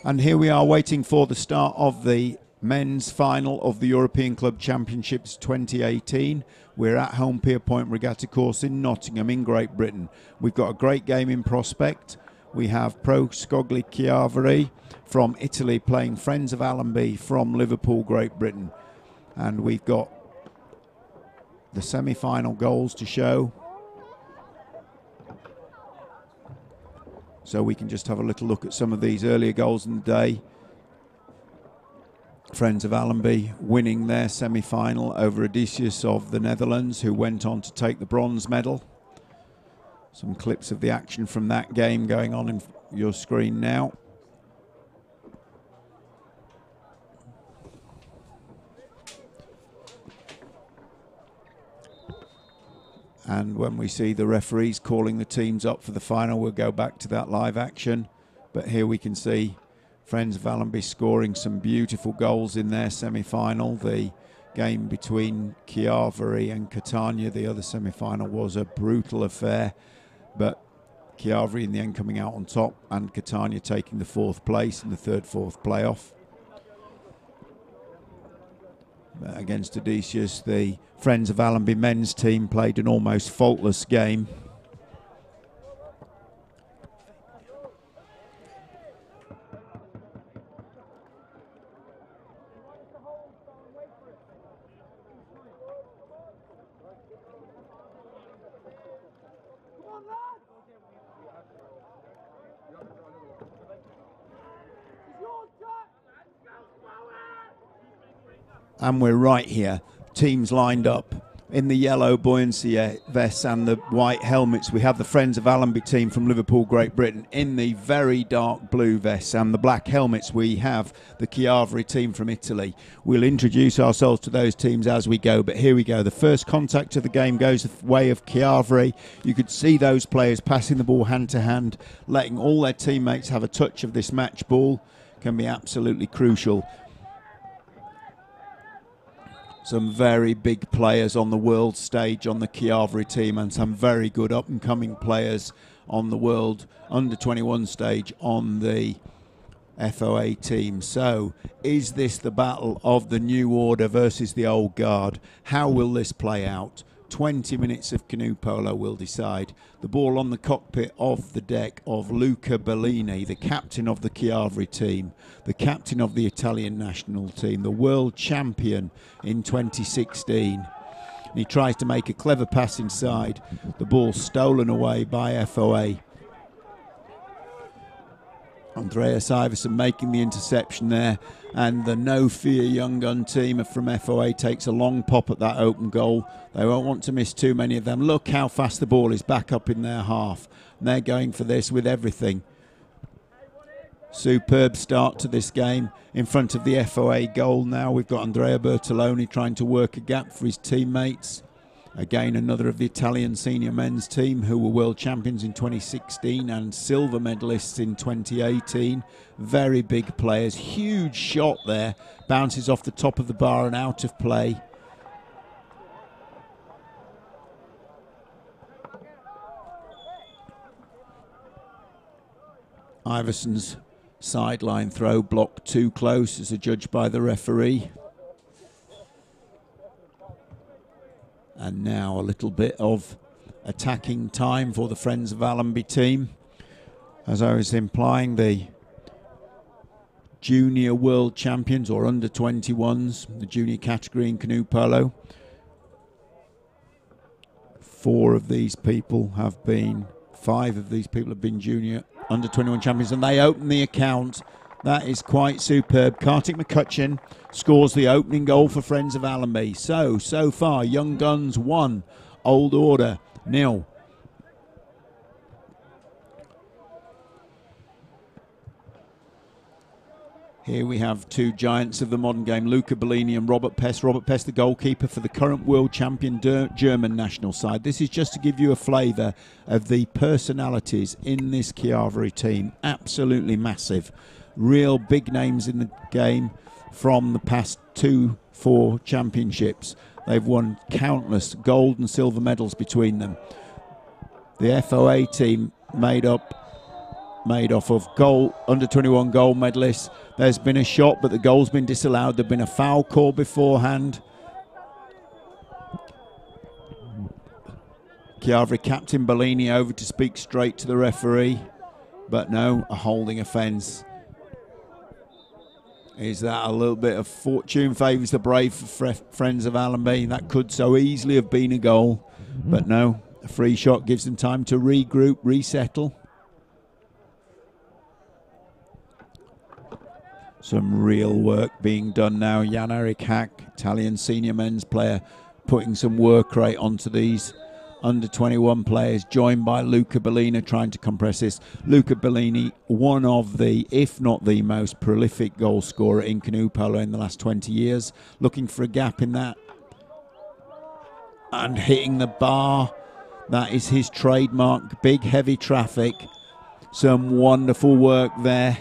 Speaker 3: And here we are waiting for the start of the men's final of the European Club Championships 2018. We're at Home Pier Point Regatta Course in Nottingham in Great Britain. We've got a great game in prospect. We have Pro Scogli Chiavari from Italy playing Friends of Allenby from Liverpool, Great Britain. And we've got the semi-final goals to show. So we can just have a little look at some of these earlier goals in the day. Friends of Allenby winning their semi-final over Odysseus of the Netherlands, who went on to take the bronze medal. Some clips of the action from that game going on in your screen now. And when we see the referees calling the teams up for the final, we'll go back to that live action. But here we can see Friends of Allenby scoring some beautiful goals in their semi-final. The game between Chiavari and Catania, the other semi-final, was a brutal affair. But Chiavari in the end coming out on top, and Catania taking the 4th place in the 3rd-4th playoff. Against Odysseus, the Friends of Allenby men's team played an almost faultless game. And we're right here, teams lined up in the yellow buoyancy vests and the white helmets. We have the Friends of Allenby team from Liverpool, Great Britain, in the very dark blue vests and the black helmets. We have the Chiavari team from Italy. We'll introduce ourselves to those teams as we go, but here we go. The first contact of the game goes the way of Chiavari. You could see those players passing the ball hand to hand, letting all their teammates have a touch of this match ball. Can be absolutely crucial. Some very big players on the world stage on the Chiavari team, and some very good up-and-coming players on the world under-21 stage on the FOA team. So, is this the battle of the new order versus the old guard? How will this play out? 20 minutes of canoe polo will decide. The ball on the cockpit of the deck of Luca Bellini, the captain of the Chiavari team, the captain of the Italian national team, the world champion in 2016. And he tries to make a clever pass inside. The ball stolen away by FOA. Andreas Iverson making the interception there, and the No Fear Young Gun team from FOA takes a long pop at that open goal. They won't want to miss too many of them. Look how fast the ball is back up in their half, and they're going for this with everything. Superb start to this game in front of the FOA goal. Now we've got Andrea Bertoloni trying to work a gap for his teammates. Again, another of the Italian senior men's team who were world champions in 2016 and silver medalists in 2018. Very big players. Huge shot there. Bounces off the top of the bar and out of play. Iverson's sideline throw blocked too close as adjudged by the referee. And now a little bit of attacking time for the Friends of Allenby team. As I was implying, the junior world champions, or under 21s, the junior category in canoe polo. 5 of these people have been junior under 21 champions, and they open the account. That is quite superb. Kartik McCutcheon scores the opening goal for Friends of Allenby. So far, Young Guns 1, Old Order 0. Here we have 2 giants of the modern game, Luca Bellini and Robert Pest. Robert Pest, the goalkeeper for the current world champion German national side. This is just to give you a flavour of the personalities in this Chiavari team. Absolutely massive. Real big names in the game from the past 2-4 championships. They've won countless gold and silver medals between them. The FOA team made off of under 21 gold medalists. There's been a shot, but the goal's been disallowed. There's been a foul call beforehand. Chiavari captain Bellini over to speak straight to the referee, but no, a holding offence. Is that a little bit of fortune favours the brave for Friends of Allenby? That could so easily have been a goal, but no, a free shot gives them time to regroup, resettle. Some real work being done now. Jan-Erik Hack, Italian senior men's player, putting some work rate onto these under-21 players, joined by Luca Bellini trying to compress this. Luca Bellini, one of the, if not the most prolific goal scorer in canoe polo in the last 20 years. Looking for a gap in that. And hitting the bar. That is his trademark. Big, heavy traffic. Some wonderful work there.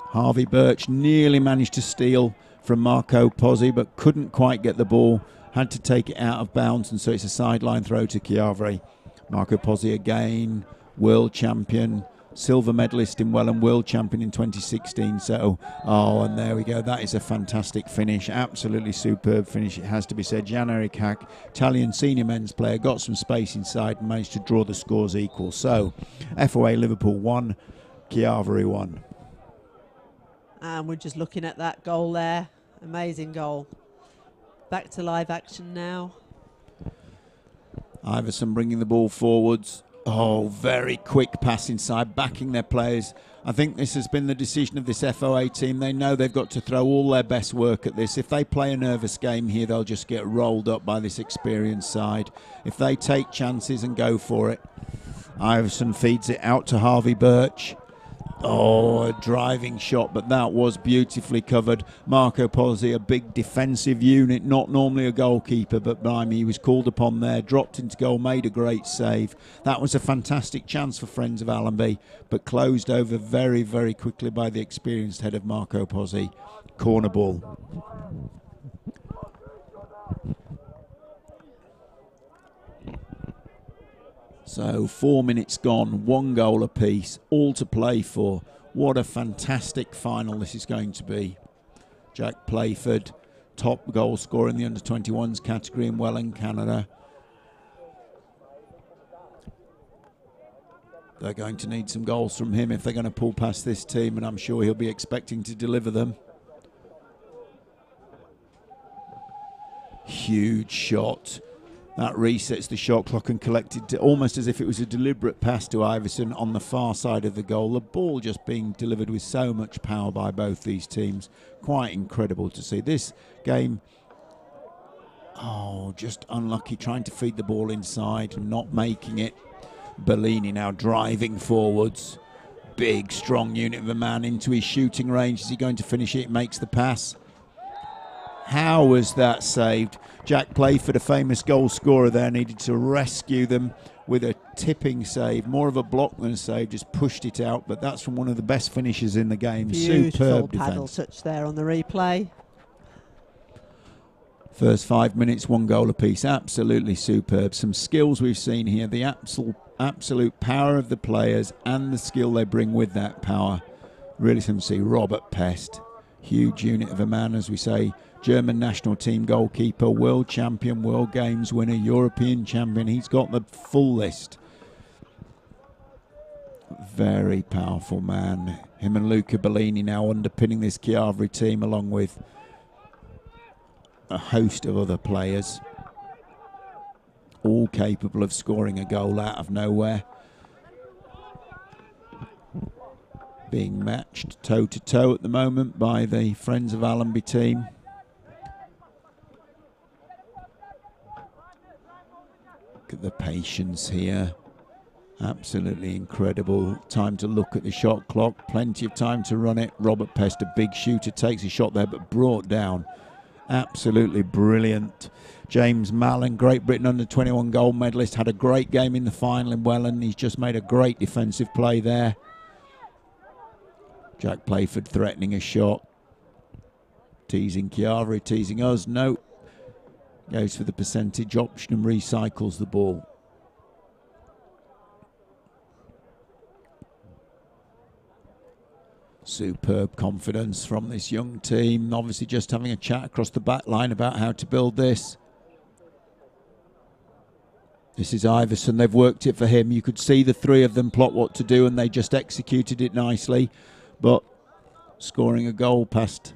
Speaker 3: Harvey Birch nearly managed to steal from Marco Pozzi, but couldn't quite get the ball. Had to take it out of bounds, and so it's a sideline throw to Chiavri. Marco Pozzi again, world champion, silver medalist in Welland, world champion in 2016. So, and there we go. That is a fantastic finish. Absolutely superb finish, it has to be said. Jan-Erik Hack, Italian senior men's player, got some space inside and managed to draw the scores equal. So, FOA Liverpool 1, Chiavari 1.
Speaker 1: And we're just looking at that goal there. Amazing goal. Back to live action now.
Speaker 3: Iverson bringing the ball forwards. Oh, very quick pass inside, backing their players. I think this has been the decision of this FOA team. They know they've got to throw all their best work at this. If they play a nervous game here, they'll just get rolled up by this experienced side. If they take chances and go for it. Iverson feeds it out to Harvey Birch. Oh, a driving shot, but that was beautifully covered. Marco Pozzi, a big defensive unit, not normally a goalkeeper, but blimey, he was called upon there, dropped into goal, made a great save. That was a fantastic chance for Friends of Allenby, but closed over very, very quickly by the experienced head of Marco Pozzi. Corner ball. So 4 minutes gone, 1 goal apiece, all to play for. What a fantastic final this is going to be. Jack Playford, top goal scorer in the under-21s category in Welland, Canada. They're going to need some goals from him if they're going to pull past this team, and I'm sure he'll be expecting to deliver them. Huge shot. That resets the shot clock and collected almost as if it was a deliberate pass to Iverson on the far side of the goal. The ball just being delivered with so much power by both these teams. Quite incredible to see. This game, just unlucky trying to feed the ball inside and not making it. Bellini now driving forwards. Big, strong unit of a man into his shooting range. Is he going to finish it? Makes the pass. How was that saved? Jack Playford, a famous goal scorer there, needed to rescue them with a tipping save. More of a block than a save, just pushed it out, but that's from one of the best finishers in the game.
Speaker 1: Beautiful
Speaker 3: Superb
Speaker 1: paddle
Speaker 3: defence.
Speaker 1: touch there on the replay.
Speaker 3: First 5 minutes, 1 goal apiece. Absolutely superb. Some skills we've seen here. The absolute power of the players and the skill they bring with that power. Really something to see. Robert Pest, huge unit of a man, as we say. German national team goalkeeper, world champion, world games winner, European champion. He's got the full list. Very powerful man. Him and Luca Bellini now underpinning this Chiavari team, along with a host of other players, all capable of scoring a goal out of nowhere. Being matched toe-to-toe at the moment by the Friends of Allenby team. Look at the patience here. Absolutely incredible. Time to look at the shot clock. Plenty of time to run it. Robert Pest, a big shooter, takes a shot there but brought down. Absolutely brilliant. James Mallon, Great Britain under-21 gold medalist, had a great game in the final in Welland. He's just made a great defensive play there. Jack Playford threatening a shot. Teasing Chiavari, teasing us. No. Goes for the percentage option and recycles the ball. Superb confidence from this young team. Obviously just having a chat across the back line about how to build this. This is Iverson. They've worked it for him. You could see the three of them plot what to do, and they just executed it nicely. But scoring a goal past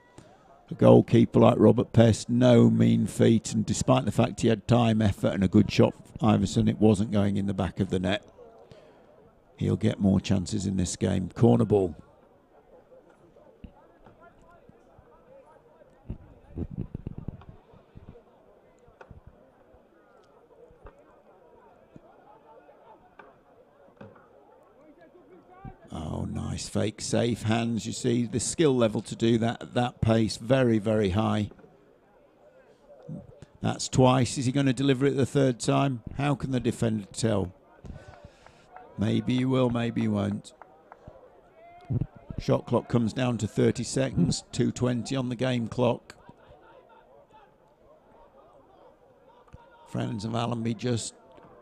Speaker 3: a goalkeeper like Robert Pest, no mean feat, and despite the fact he had time, effort and a good shot, Iverson, it wasn't going in the back of the net. He'll get more chances in this game. Corner ball. Oh, nice fake safe hands. You see the skill level to do that at that pace, very, very high. That's twice. Is he going to deliver it the third time? How can the defender tell? Maybe he will, maybe he won't. Shot clock comes down to 30 seconds, 2:20 on the game clock. Friends of Allenby just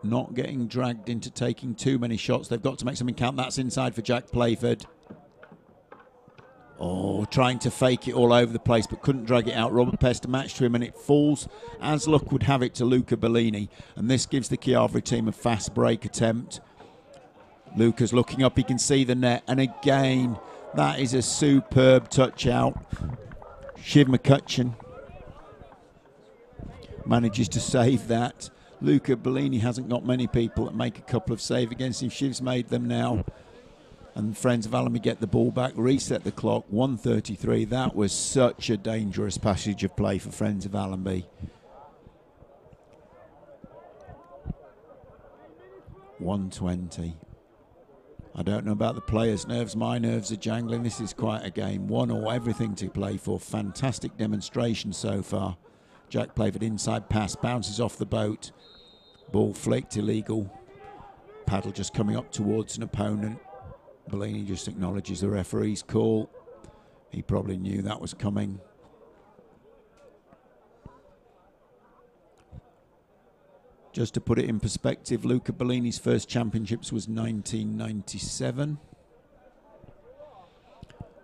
Speaker 3: not getting dragged into taking too many shots. They've got to make something count. That's inside for Jack Playford. Oh, trying to fake it all over the place, but couldn't drag it out. Robert Pest a match to him, and it falls, as luck would have it, to Luca Bellini. And this gives the Chiavari team a fast break attempt. Luca's looking up, he can see the net, and again, that is a superb touch out. Shiv McCutcheon manages to save that. Luca Bellini hasn't got many people that make a couple of saves against him. Shiv's made them now. And Friends of Allenby get the ball back, reset the clock, 1:33. That was such a dangerous passage of play for Friends of Allenby. 1:20. I don't know about the players' nerves. My nerves are jangling. This is quite a game. 1-1, everything to play for. Fantastic demonstration so far. Jack Playford inside pass, bounces off the boat. Ball flicked, illegal. Paddle just coming up towards an opponent. Bellini just acknowledges the referee's call. He probably knew that was coming. Just to put it in perspective, Luca Bellini's first championships was 1997.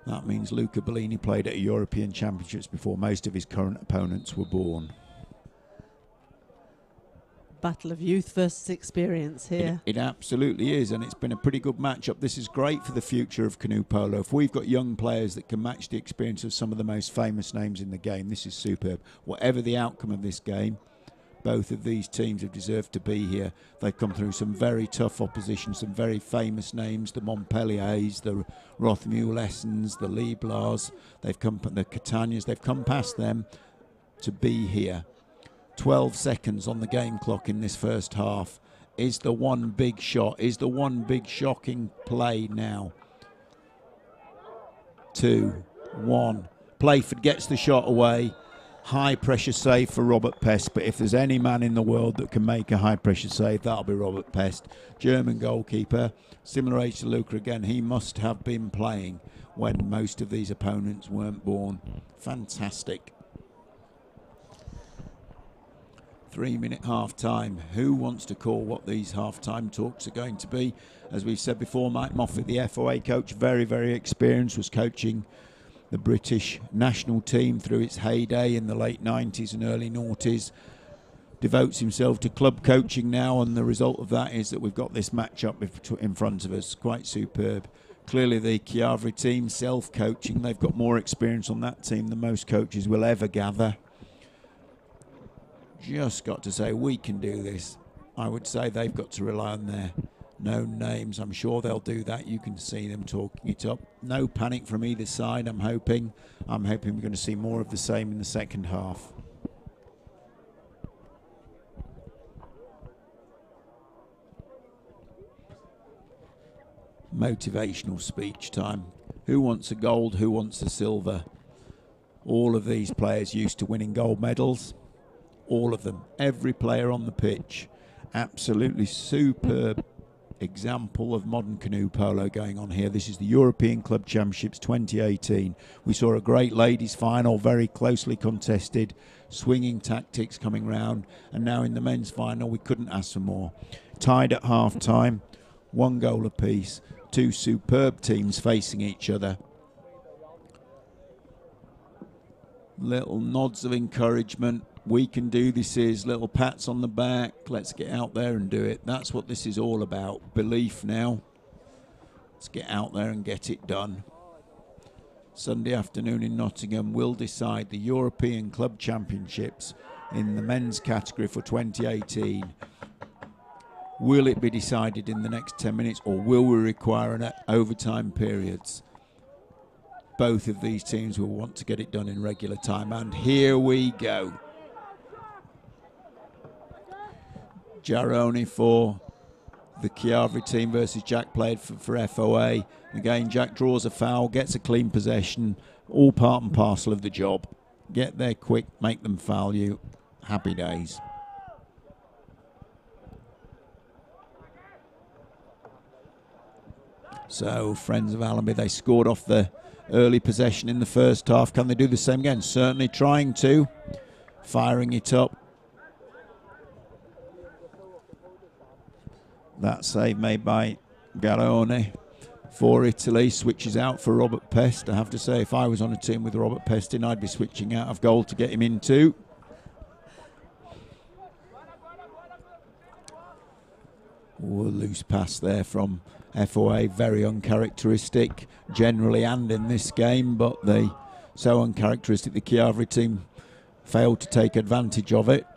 Speaker 3: That means Luca Bellini played at European Championships before most of his current opponents were born.
Speaker 1: Battle of youth versus experience here.
Speaker 3: It absolutely is, and it's been a pretty good matchup. This is great for the future of canoe polo. If we've got young players that can match the experience of some of the most famous names in the game, this is superb. Whatever the outcome of this game, both of these teams have deserved to be here. They've come through some very tough opposition, some very famous names, the Montpelliers, the Rothmühlessens, the Liblars, they've come, the Catanias, they've come past them to be here. 12 seconds on the game clock in this first half. Is the one big shot, is the one big shocking play now. 2, 1. Playford gets the shot away. High pressure save for Robert Pest, but if there's any man in the world that can make a high pressure save, that'll be Robert Pest. German goalkeeper, similar age to Luca again. He must have been playing when most of these opponents weren't born. Fantastic. 3-minute half time. Who wants to call what these half time talks are going to be? As we've said before, Mike Moffat, the FOA coach, very, very experienced, was coaching the British national team through its heyday in the late 90s and early noughties. Devotes himself to club coaching now, and the result of that is that we've got this match-up in front of us. Quite superb. Clearly the Chiavari team self-coaching. They've got more experience on that team than most coaches will ever gather. Just got to say, we can do this. I would say they've got to rely on their known names. I'm sure they'll do that. You can see them talking it up. No panic from either side, I'm hoping. I'm hoping we're going to see more of the same in the second half. Motivational speech time. Who wants a gold? Who wants a silver? All of these players used to winning gold medals. All of them. Every player on the pitch. Absolutely superb example of modern canoe polo going on here. This is the European Club Championships 2018. We saw a great ladies final, very closely contested, swinging tactics coming round, and now in the men's final we couldn't ask for more. Tied at half time, 1 goal apiece, 2 superb teams facing each other. Little nods of encouragement. We can do this, is little pats on the back. Let's get out there and do it. That's what this is all about. Belief now. Let's get out there and get it done. Sunday afternoon in Nottingham will decide the European Club Championships in the men's category for 2018. Will it be decided in the next 10 minutes, or will we require an overtime periods? Both of these teams will want to get it done in regular time, and here we go. Jaroni for the Chiavari team versus Jack Playford for FOA. Again, Jack draws a foul, gets a clean possession, all part and parcel of the job. Get there quick, make them foul you. Happy days. So, Friends of Allenby, they scored off the early possession in the first half. Can they do the same again? Certainly trying to. Firing it up. That save made by Garrone for Italy. Switches out for Robert Pest. I have to say, if I was on a team with Robert Pest in, I'd be switching out of goal to get him in too. Ooh, a loose pass there from FOA, very uncharacteristic generally and in this game, but they so uncharacteristic the Chiavari team failed to take advantage of it.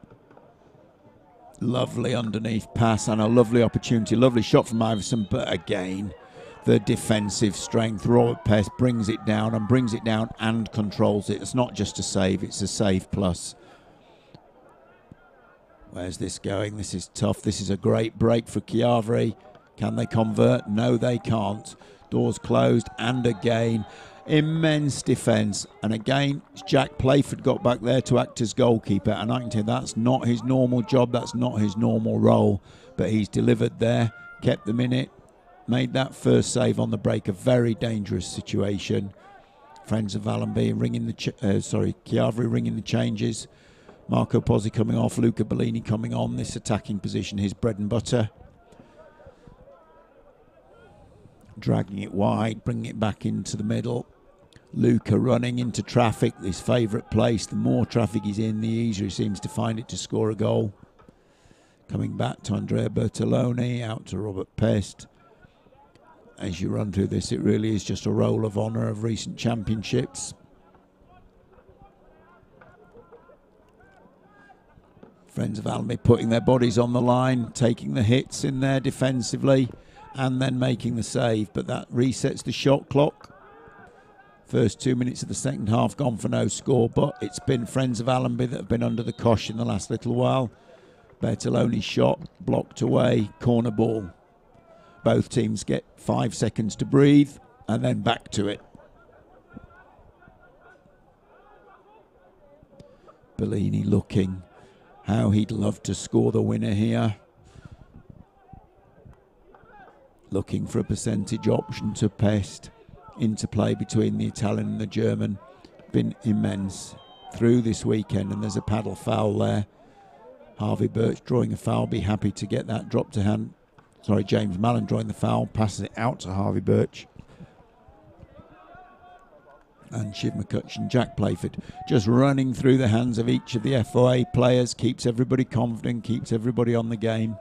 Speaker 3: Lovely underneath pass and a lovely opportunity, lovely shot from Iverson, but again the defensive strength. Robert Pest brings it down and controls it. It's not just a save, it's a save plus. Where's this going? This is tough. This is a great break for Chiavari. Can they convert? No, they can't. Doors closed, and again, immense defence. And again, Jack Playford got back there to act as goalkeeper. And I can tell you that's not his normal job. That's not his normal role. But he's delivered there, kept them in it, made that first save on the break. A very dangerous situation. Friends of Allenby ringing the Chiavari ringing the changes. Marco Pozzi coming off, Luca Bellini coming on. This attacking position, his bread and butter. Dragging it wide, bringing it back into the middle. Luca running into traffic, his favourite place. The more traffic he's in, the easier he seems to find it to score a goal. Coming back to Andrea Bertoloni, out to Robert Pest. As you run through this, it really is just a roll of honour of recent championships. Friends of Allenby putting their bodies on the line, taking the hits in there defensively, and then making the save. But that resets the shot clock. First 2 minutes of the second half gone for no score, but it's been Friends of Allenby that have been under the cosh in the last little while. Bertoloni's shot blocked away, corner ball. Both teams get 5 seconds to breathe and then back to it. Bellini looking how he'd love to score the winner here. Looking for a percentage option to Pest. Interplay between the Italian and the German been immense through this weekend, and there's a paddle foul there. Harvey Birch drawing a foul, be happy to get that drop to hand. Sorry, James Mallon drawing the foul, passes it out to Harvey Birch. And Shiv McCutcheon, Jack Playford, just running through the hands of each of the FOA players, keeps everybody confident, keeps everybody on the game.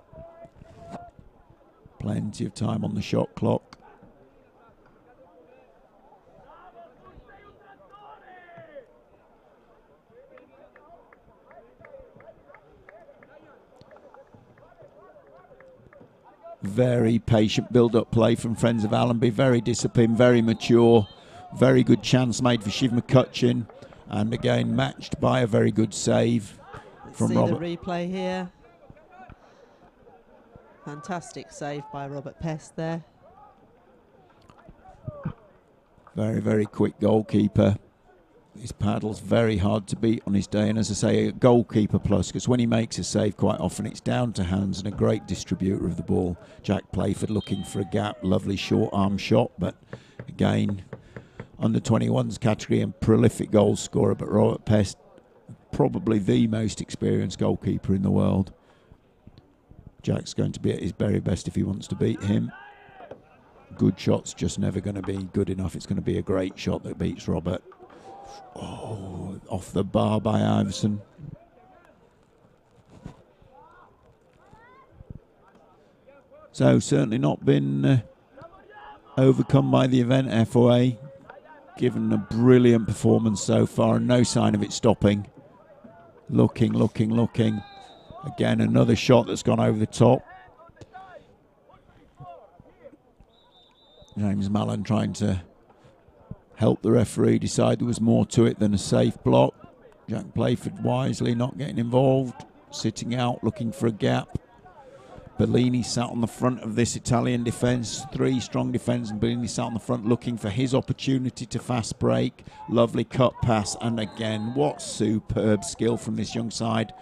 Speaker 3: Plenty of time on the shot clock. Very patient build-up play from Friends of Allenby, very disciplined, very mature. Very good chance made for Shiv McCutcheon, and again matched by a very good save from Robert.
Speaker 1: See the replay here. Fantastic save by Robert Pest there.
Speaker 3: Very, very quick goalkeeper. His paddle's very hard to beat on his day, and as I say, a goalkeeper plus, because when he makes a save quite often it's down to hands and a great distributor of the ball. Jack Playford looking for a gap, lovely short arm shot, but again under 21s category and prolific goal scorer, but Robert Pest, probably the most experienced goalkeeper in the world. Jack's going to be at his very best if he wants to beat him. Good shot's just never going to be good enough. It's going to be a great shot that beats Robert. Oh, off the bar by Iverson. So certainly not been overcome by the event, FOA. Given a brilliant performance so far and no sign of it stopping. Looking. Again, another shot that's gone over the top. James Mallon trying to help the referee decide there was more to it than a safe block. Jack Playford wisely not getting involved, sitting out, looking for a gap. Bellini sat on the front of this Italian defence, 3 strong defence, and Bellini sat on the front looking for his opportunity to fast break. Lovely cut pass, and again, what superb skill from this young side.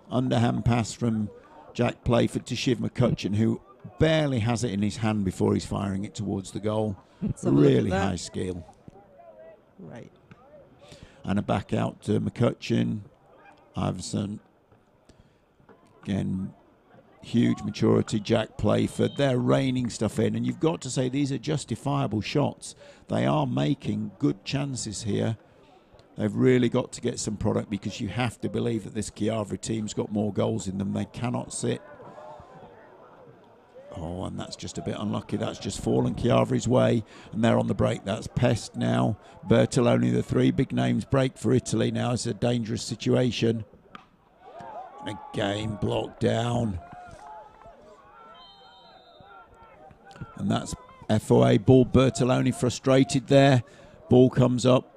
Speaker 3: Underhand pass from Jack Playford to Shiv McCutcheon, who barely has it in his hand before he's firing it towards the goal. Really high skill.
Speaker 1: Right.
Speaker 3: And a back out to McCutcheon. Iverson. Again, huge maturity, Jack Playford. They're raining stuff in, and you've got to say these are justifiable shots. They are making good chances here. They've really got to get some product, because you have to believe that this Chiavari team's got more goals in them. They cannot sit. Oh, and that's just a bit unlucky. That's just fallen Chiavari's way, and they're on the break. That's Pest now. Bertoloni, the 3 big names break for Italy now. It's a dangerous situation. And again, blocked down. And that's FOA ball. Bertoloni frustrated there. Ball comes up.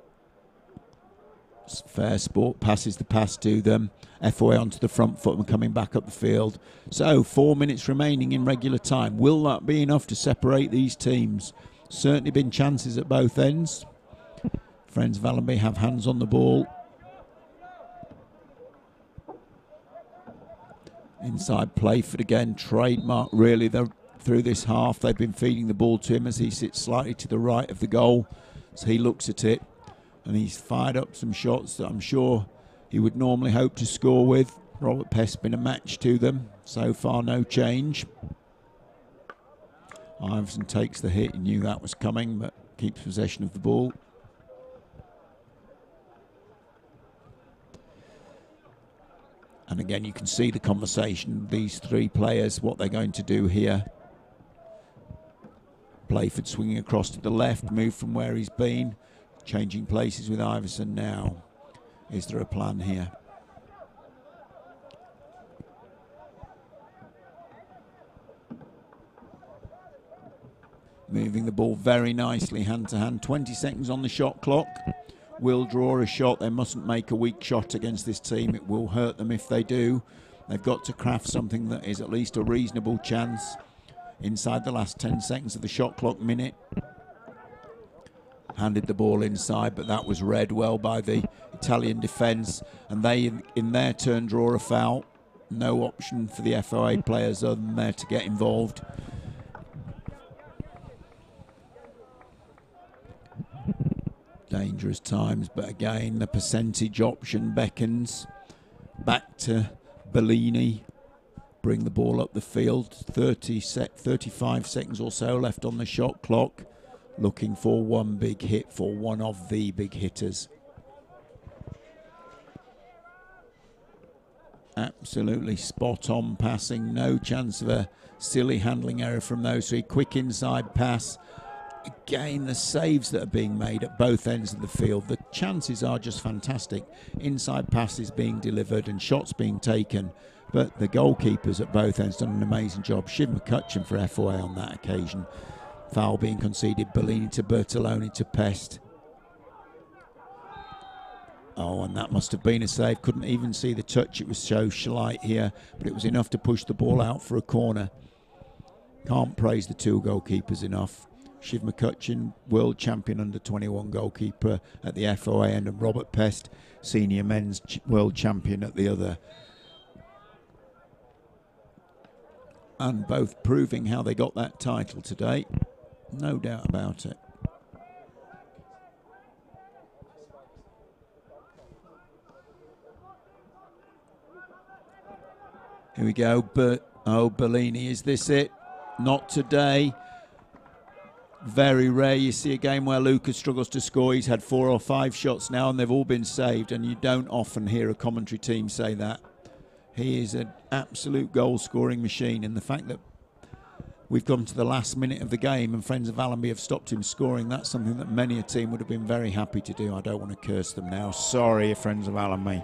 Speaker 3: Fair sport, passes the pass to them. FOA onto the front foot and coming back up the field. So 4 minutes remaining in regular time. Will that be enough to separate these teams? Certainly been chances at both ends. Friends of Allenby have hands on the ball. Inside Playford again, trademark really. Through this half they've been feeding the ball to him as he sits slightly to the right of the goal. So he looks at it, and he's fired up some shots that I'm sure he would normally hope to score with. Robert Pest been a match to them. So far, no change. Iverson takes the hit. He knew that was coming, but keeps possession of the ball. And again, you can see the conversation. These 3 players, what they're going to do here. Playford swinging across to the left, move from where he's been. Changing places with Iverson now. Is there a plan here? Moving the ball very nicely, hand to hand. 20 seconds on the shot clock. Will draw a shot. They mustn't make a weak shot against this team. It will hurt them if they do. They've got to craft something that is at least a reasonable chance inside the last 10 seconds of the shot clock minute. Handed the ball inside, but that was read well by the Italian defence, and they in their turn draw a foul. No option for the FOA players other than there to get involved. Dangerous times, but again the percentage option beckons. Back to Bellini. Bring the ball up the field. 35 seconds or so left on the shot clock. Looking for one big hit for one of the big hitters. Absolutely spot on passing. No chance of a silly handling error from those 3. Quick inside pass. Again, the saves that are being made at both ends of the field. The chances are just fantastic. Inside passes being delivered and shots being taken. But the goalkeepers at both ends done an amazing job. Shiv McCutcheon for FOA on that occasion. Foul being conceded. Bellini to Bertoloni to Pest. Oh, and that must have been a save. Couldn't even see the touch. It was so slight here, but it was enough to push the ball out for a corner. Can't praise the 2 goalkeepers enough. Shiv McCutcheon, world champion under 21 goalkeeper at the FOA end, and Robert Pest, senior men's world champion at the other. And both proving how they got that title today. No doubt about it. Here we go. Bellini, is this it? Not today. Very rare you see a game where Lucas struggles to score. He's had 4 or 5 shots now and they've all been saved, and you don't often hear a commentary team say that. He is an absolute goal-scoring machine, and the fact that we've come to the last minute of the game and friends of Allenby have stopped him scoring, that's something that many a team would have been very happy to do. I don't want to curse them now. Sorry, friends of Allenby.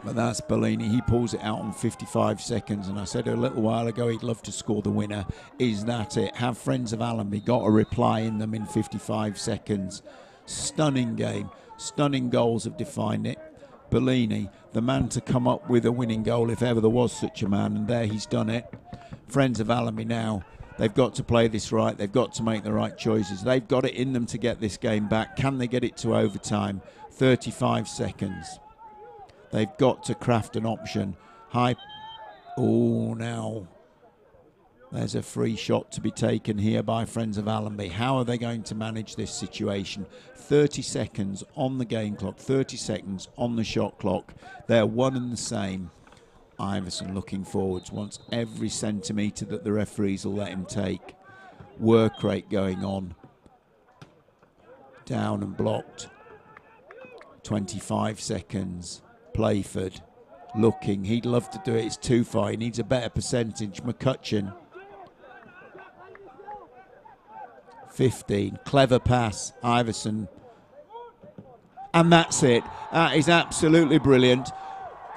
Speaker 3: But that's Bellini. He pulls it out on 55 seconds. And I said a little while ago he'd love to score the winner. Is that it? Have friends of Allenby got a reply in them in 55 seconds? Stunning game. Stunning goals have defined it. Bellini, the man to come up with a winning goal if ever there was such a man, and there he's done it. Friends of Allenby now, they've got to play this right, they've got to make the right choices, they've got it in them to get this game back. Can they get it to overtime? 35 seconds. They've got to craft an option. Now there's a free shot to be taken here by Friends of Allenby. How are they going to manage this situation? 30 seconds on the game clock, 30 seconds on the shot clock. They're one and the same. Iverson looking forwards, wants every centimetre that the referees will let him take. Work rate going on. Down and blocked. 25 seconds. Playford looking, he'd love to do it, it's too far, he needs a better percentage. McCutcheon, 15, clever pass, Iverson, and that's it. That is absolutely brilliant.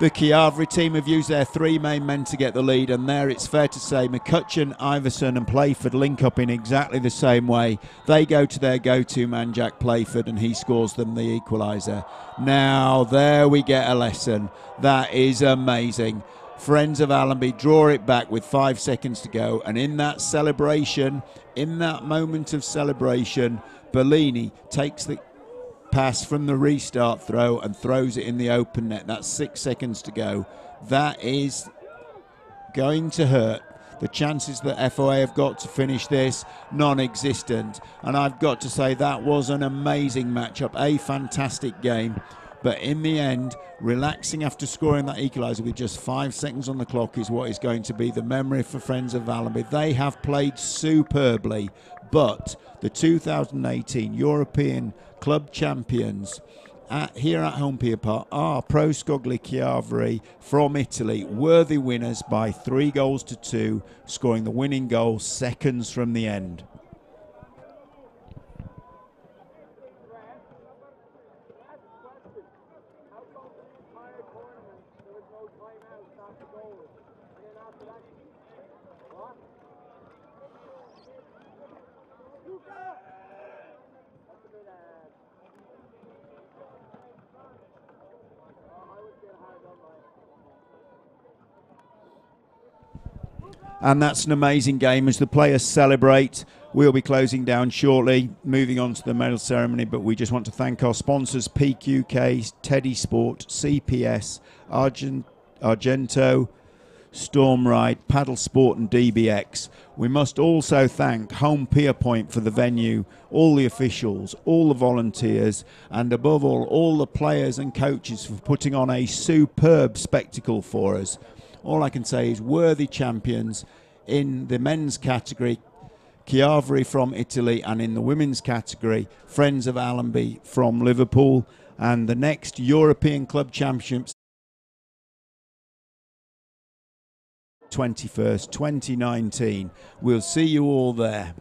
Speaker 3: The Chiavari team have used their three main men to get the lead, and there it's fair to say McCutcheon, Iverson and Playford link up in exactly the same way. They go to their go-to man, Jack Playford, and he scores them the equaliser. Now there we get a lesson. That is amazing. Friends of Allenby draw it back with 5 seconds to go, and in that celebration, in that moment of celebration, Bellini takes the pass from the restart throw and throws it in the open net. That's 6 seconds to go. That is going to hurt. The chances that FOA have got to finish this, non-existent. And I've got to say that was an amazing matchup, a fantastic game. But in the end, relaxing after scoring that equaliser with just 5 seconds on the clock is what is going to be the memory for Friends of Allenby. They have played superbly, but the 2018 European Club champions here at Home Pier Park are Pro Scogli Chiavari from Italy, worthy winners by 3-2, scoring the winning goal seconds from the end. And that's an amazing game as the players celebrate. We'll be closing down shortly, moving on to the medal ceremony, but we just want to thank our sponsors, PQK, Teddy Sport, CPS, Argento, Storm Ride, Paddle Sport and DBX. We must also thank Home Pier Point for the venue, all the officials, all the volunteers, and above all the players and coaches for putting on a superb spectacle for us. All I can say is worthy champions in the men's category, Chiavari from Italy, and in the women's category, Friends of Allenby from Liverpool. And the next European Club Championships, 21st, 2019. We'll see you all there.